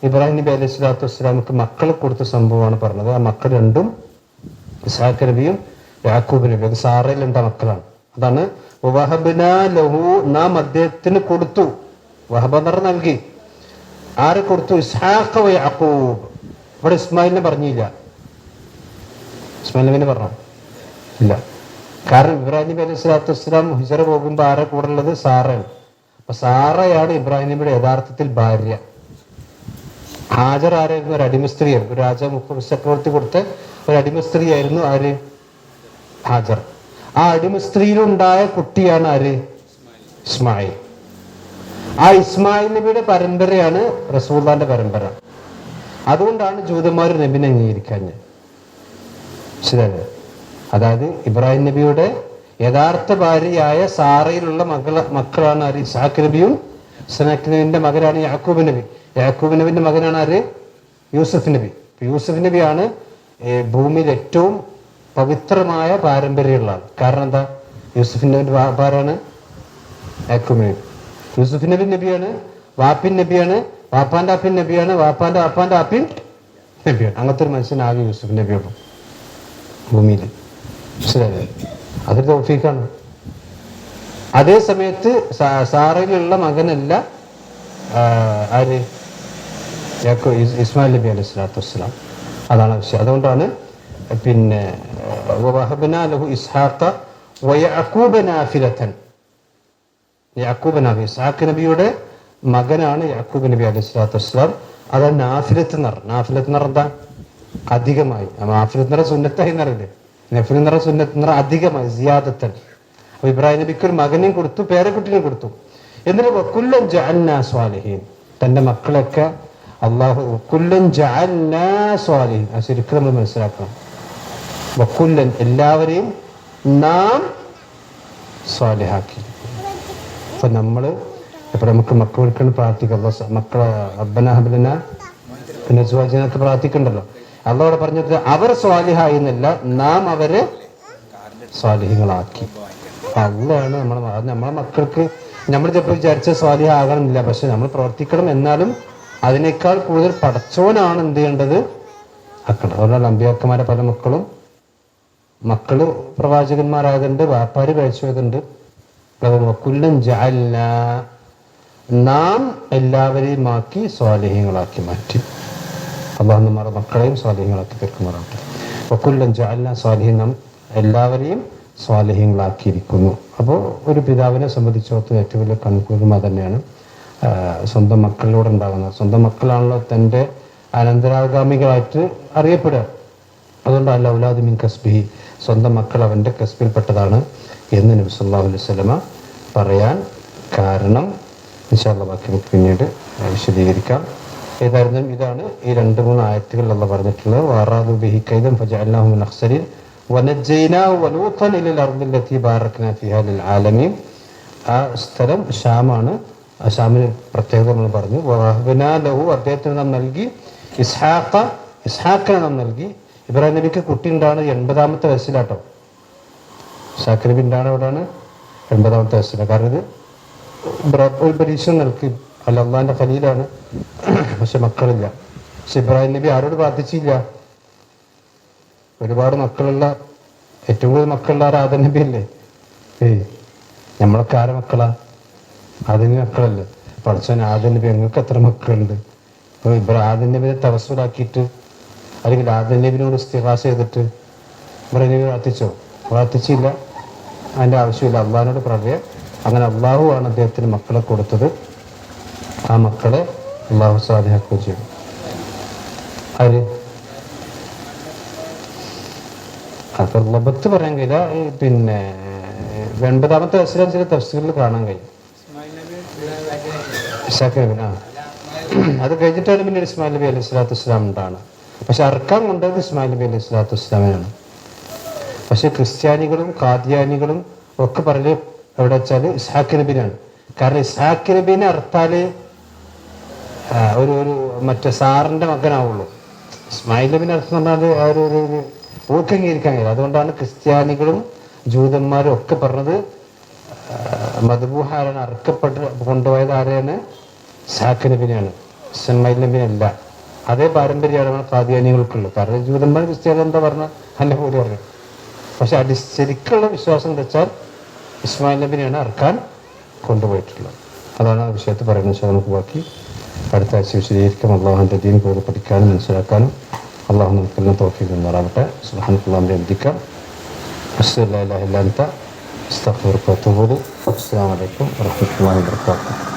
ഇബ്രാഹിം നബി അലൈഹി സ്വലാത്തു വസ്സലാമക്ക് മക്കളെ കൊടുത്ത സംഭവമാണ് പറഞ്ഞത്. ആ മക്കൾ രണ്ടും ഇസ്ഹാഖ് നബിയും യാക്കൂബ് നബി, അത് സാറയിലുണ്ട മക്കളാണ്. അതാണ് വഹബ്നാ ലഹു, നാം അദ്ദേഹത്തിന് കൊടുത്തു. വഹബ നൽകി. ആരെ കൊടുത്തു? ഇസ്ഹാഖ വ യാക്കൂബ്. ഇവിടെ ഇസ്മായിലിനെ പറഞ്ഞില്ല. ഇസ്മായിൽ നബിനെ പറഞ്ഞോ? ഇല്ല. കാരണം ഇബ്രാഹിം നബി അലൈഹി സ്വലാത്തു വസ്സലാം ഹിജറ പോകുമ്പോൾ ആരെ കൂടെ ഉള്ളത്? സാറയാണ്. അപ്പൊ സാറയാണ് ഇബ്രാഹിം നബിയുടെ യഥാർത്ഥത്തിൽ ഭാര്യ. ഹാജർ ആരായിരുന്നു? ഒരു അടിമ സ്ത്രീയായിരുന്നു. ഒരു ചക്രവർത്തി കൊടുത്ത ഒരു അടിമ സ്ത്രീയായിരുന്നു ആര്? ഹാജർ. ആ അടിമ സ്ത്രീയിലുണ്ടായ കുട്ടിയാണ് ആര്? ഇസ്മായിൽ. ആ ഇസ്മായിൽ നബിയുടെ പരമ്പരയാണ് റസൂലുള്ളാഹിന്റെ പരമ്പര. അതുകൊണ്ടാണ് ജൂതന്മാർ നബിനെ അംഗീകരിക്കാഞ്ഞത്. ശരിയല്ലേ? അതായത് ഇബ്രാഹിം നബിയുടെ യഥാർത്ഥ ഭാര്യയായ സാറയിലുള്ള മക്കളാണ് ആര്? ഇസ്ഹാഖ് നബിയും. ഇസ്ഹാഖ് നബിന്റെ മകനാണ് യാക്കൂബ് നബി. യാക്കൂബ് നബിന്റെ മകനാണ് ആര്? യൂസുഫ് നബി. യൂസുഫ് നബിയാണ് ഭൂമിയിൽ ഏറ്റവും പവിത്രമായ പാരമ്പര്യമുള്ള ആൾ. കാരണം എന്താ? യൂസുഫ് നബി ആരാണ്? യാക്കൂബ് നബി. യൂസുഫ് നബി നബിയാണ്, വാപ്പിൻ നബിയാണ്, വാപ്പാന്റെ ആപ്പിൻ നബിയാണ്, വാപ്പാന്റെ വാപ്പാന്റെ ആപ്പിൻ നബിയാണ്. അങ്ങനത്തെ ഒരു മനുഷ്യനാകെ യൂസുഫ് നബിയുള്ളൂ ഭൂമിയിൽ. മനസ്സിലായേ? അതൊരു തൗഫീഖാണ്. അതേ സമയത്ത് സാറയിലുള്ള മകനല്ല ആര്? ഇസ്മായിൽ നബി അലൈഹി സ്വലാത്തു വസ്സലാം. അതാണ് വിഷയം. അതുകൊണ്ടാണ് പിന്നെ വഹബ്നാ ലഹു ഇസ്ഹാഖ വ യഅഖൂബ നാഫിലതൻ. യാക്കൂബ് നബി ഇസ്ഹാഖ് നബിയുടെ മകനാണ് യാക്കൂബ് നബി അലൈഹി സ്വലാത്തു വസ്സലാം. അതാണ് നാഫിലത്ത് എന്ന് പറഞ്ഞത്. നാഫിലത്ത് എന്ന് പറഞ്ഞാൽ എന്താ? അധികമായി. നാഫിലത്ത് എന്ന് പറഞ്ഞാൽ സുന്നത്തായി എന്നറിയില്ലേ? നഫിൽ എന്ന് പറഞ്ഞാൽ സുന്നത്ത് എന്ന് പറഞ്ഞാൽ അധികമായി, സിയാദത്തൻ. അപ്പൊ ഇബ്രാഹിം നബിക്ക് ഒരു മകനെയും കൊടുത്തു, പേരക്കുട്ടിനെയും കൊടുത്തു. എന്നിട്ട് വകുല്ലൻ ജഅൽനാ സ്വാലിഹീൻ, തന്റെ മക്കളൊക്കെ അള്ളാഹു വകുല്ലൻ ജഅൽനാ സ്വാലിഹീൻ. അത് ശരിക്കും നമ്മൾ മനസ്സിലാക്കണം. വകുല്ലൻ എല്ലാവരെയും നാം സ്വാലിഹാക്കി. അപ്പൊ നമ്മള് ഇപ്പൊ നമുക്ക് മക്കൾക്ക് പ്രാർത്ഥിക്കാം. മക്കളെ റബ്ബനാ ഹബ് ലനാ മിൻ അസ്വാജിനൊക്കെ പ്രാർത്ഥിക്കണ്ടല്ലോ. അള്ളാഹ് പറഞ്ഞത് അവർ സ്വാലിഹായി എന്നല്ല, നാം അവരെ സ്വാലിഹ്യങ്ങളാക്കി. അള്ളാണ് നമ്മളെ മക്കൾക്ക് നമ്മൾ ചിലപ്പോൾ വിചാരിച്ച സ്വാലിഹ ആകണമെന്നില്ല, പക്ഷെ നമ്മൾ പ്രവർത്തിക്കണം. എന്നാലും അതിനേക്കാൾ കൂടുതൽ പടച്ചോനാണ് എന്ത് ചെയ്യേണ്ടത്? ആക്കണം. അതുകൊണ്ടാണ് അമ്പിയാക്കന്മാരെ പല മക്കള് പ്രവാചകന്മാരായതുണ്ട്, വ്യാപാരി കഴിച്ചുപോയതുണ്ട്. വകുല്ലൻ ജഅൽനാ, നാം എല്ലാവരെയും ആക്കി സ്വാലിഹ്യങ്ങളാക്കി മാറ്റി. അള്ളാഹു നമ്മുടെ മക്കളെയും സ്വാലിഹ്യങ്ങളാക്കി തീർക്കുമാറാകട്ടെ. വകുല്ലൻ ജഅൽനാ സ്വാലിഹീൻ, നാം എല്ലാവരെയും സ്വാലിഹ്യങ്ങളാക്കിയിരിക്കുന്നു. അപ്പോൾ ഒരു പിതാവിനെ സംബന്ധിച്ചിടത്തോളം ഏറ്റവും വലിയ കൺകുളിർമ തന്നെയാണ് സ്വന്തം മക്കളിലൂടെ ഉണ്ടാകുന്നത്. സ്വന്തം മക്കളാണല്ലോ തൻ്റെ അനന്തരാഗാമികളായിട്ട് അറിയപ്പെടുക. അതുകൊണ്ട് അൽ ഔലാദു മിൻ കസ്ബിഹി, സ്വന്തം മക്കൾ അവൻ്റെ കസ്ബിൽപ്പെട്ടതാണ് എന്ന് നബി സല്ലല്ലാഹു അലൈഹി വസല്ലമ പറയാൻ കാരണം ഇൻഷാ അല്ലാഹ് ബാക്കി നമുക്ക് പിന്നീട് വിശദീകരിക്കാം. ഏതായിരുന്നാലും ഇതാണ് ഈ 2-3 ആയത്തുകൾ അല്ലാഹ് പറഞ്ഞിട്ടുള്ളത്. വഅറാദു ബിഹി കൈദൻ ഫജഅൽനാഹു മിൻ അഖ്സരീൻ വനജ്ജയ്നാഹു വലൂതൻ ഇലൽ അർദില്ലതി ബാറക്നാ ഫീഹാ ലിൽ ആലമീൻ. ആ സ്ഥലം ഷാമാണ്. ആ ഷാമിന് പ്രത്യേകത നമ്മൾ പറഞ്ഞു. വഹബ്നാ ലഹു, അദ്ദേഹത്തിന് നാം നൽകി. ഇസ്ഹാഖിനെ നാം നൽകി. ഇബ്രാഹിം നബിക്ക് കുട്ടി ഉണ്ടാണ് 80-ാമത്തെ വയസ്സിലാട്ടോ. ഇസ്ഹാഖ് നബി ഉണ്ടാണ് എവിടെയാണ്? 80-ാമത്തെ വയസ്സിലാണ്. കാരണം ഇത് ഒരു പരീക്ഷ നൽകി. അള്ളാഹിന്റെ ഖലീലാണ്, പക്ഷെ മക്കളില്ല. പക്ഷെ ഇബ്രാഹിം നബി ആരോട് പ്രാർത്ഥിച്ചില്ല? ഒരുപാട് മക്കളുള്ള, ഏറ്റവും കൂടുതൽ മക്കളുള്ള ആദം നബി അല്ലേ? നമ്മളൊക്കെ ആരെ മക്കളാ? ആദം മക്കളല്ലേ? പഠിച്ചവൻ ആദം നബി ഞങ്ങൾക്ക് എത്ര മക്കളുണ്ട്? ഇപ്പൊ ആദം നബിയെ തവസ്സുലാക്കിയിട്ട് അല്ലെങ്കിൽ ആദം നബിനോട് ഇസ്തിഗാസ ചെയ്തിട്ട് ഇബ്രാഹിം നബി പ്രാർത്ഥിച്ചില്ല. അതിൻ്റെ ആവശ്യമില്ല. അള്ളാഹിനോട് പറയാം. അങ്ങനെ അള്ളാഹു ആണ് അദ്ദേഹത്തിന് മക്കളെ കൊടുത്തത്. ആ മക്കളെ അള്ളാഹു സാലിഹാക്കുകയും ചെയ്തു. ആര്? അപ്പൊ ലബത്ത് പറയാൻ കഴിയില്ല. പിന്നെ 80-ാമത്തെ വയസ്സിലാണ് ചില തഫ്സീറിൽ കാണാൻ കഴിയും. ഇസ്ഹാഖ് നബി. അത് കഴിഞ്ഞിട്ടാണ് പിന്നെ ഇസ്മായിൽ നബി അലൈഹി സ്വലാത്തു വസ്സലാം ഉണ്ടാണ്. പക്ഷെ അർക്കാൻ കൊണ്ടത് ഇസ്മായിൽ നബി അലൈഹി സ്വലാത്തു വസ്സലാമിനാണ്. പക്ഷെ ക്രിസ്ത്യാനികളും ഖാദിയാനികളും ഒക്കെ പറഞ്ഞ് എവിടെ വെച്ചാൽ ഇസ്ഹാഖ് നബിനാണ്. കാരണം ഇസ്ഹാഖ് നബീനെ അർത്താല് ഒരു മറ്റേ സാറിന്റെ മകനാവുള്ളൂ. ഇസ്മായിൽ നബിനെ അർത്ഥം പറഞ്ഞാൽ ആ ഒരു ഊക്കംഗീകരിക്കാൻ കഴിയില്ല. അതുകൊണ്ടാണ് ക്രിസ്ത്യാനികളും ജൂതന്മാരും ഒക്കെ പറഞ്ഞത് മദ്ബൂഹ ആരാണ്? അർക്കപ്പെട്ട് കൊണ്ടുപോയത് ആരെയാണ്? ഇസ്ഹാഖ് നബിനെയാണ്, ഇസ്മായിൽ നബിനല്ല. അതേ പാരമ്പര്യമാണ് ഖാദിയാനികൾക്കുള്ളത്. കാരണം ജൂതന്മാർ ക്രിസ്ത്യാനി എന്താ പറഞ്ഞ അല്ല പോലും പറഞ്ഞു. പക്ഷെ ശരിക്കുള്ള വിശ്വാസം എന്താ വെച്ചാൽ ഇസ്മായിൽ നബിനെയാണ് അറക്കാൻ കൊണ്ടുപോയിട്ടുള്ളത്. അതാണ് ആ വിഷയത്തിൽ പറയുന്നത്. പക്ഷേ നമുക്ക് ബാക്കി അടുത്ത ആഴ്ച വിശദീകരിക്കാം. അള്ളാഹുവിൻ്റെ ദീൻ കൂടുതൽ പഠിക്കാനും മനസ്സിലാക്കാനും അള്ളാഹു നമുക്കെല്ലാം തൗഫീഖ് നൽകുമാറാവട്ടെ. സുബ്ഹാനക്കല്ലാഹി വബിഹംദിക അശ്ഹദു അല്ലാ ഇലാഹ ഇല്ല അൻത അസ്തഗ്ഫിറുക വഅതൂബു ഇലൈക്. അസ്സലാമു അലൈക്കും വറഹ്മത്തുള്ളാഹി വബറകാതുഹു.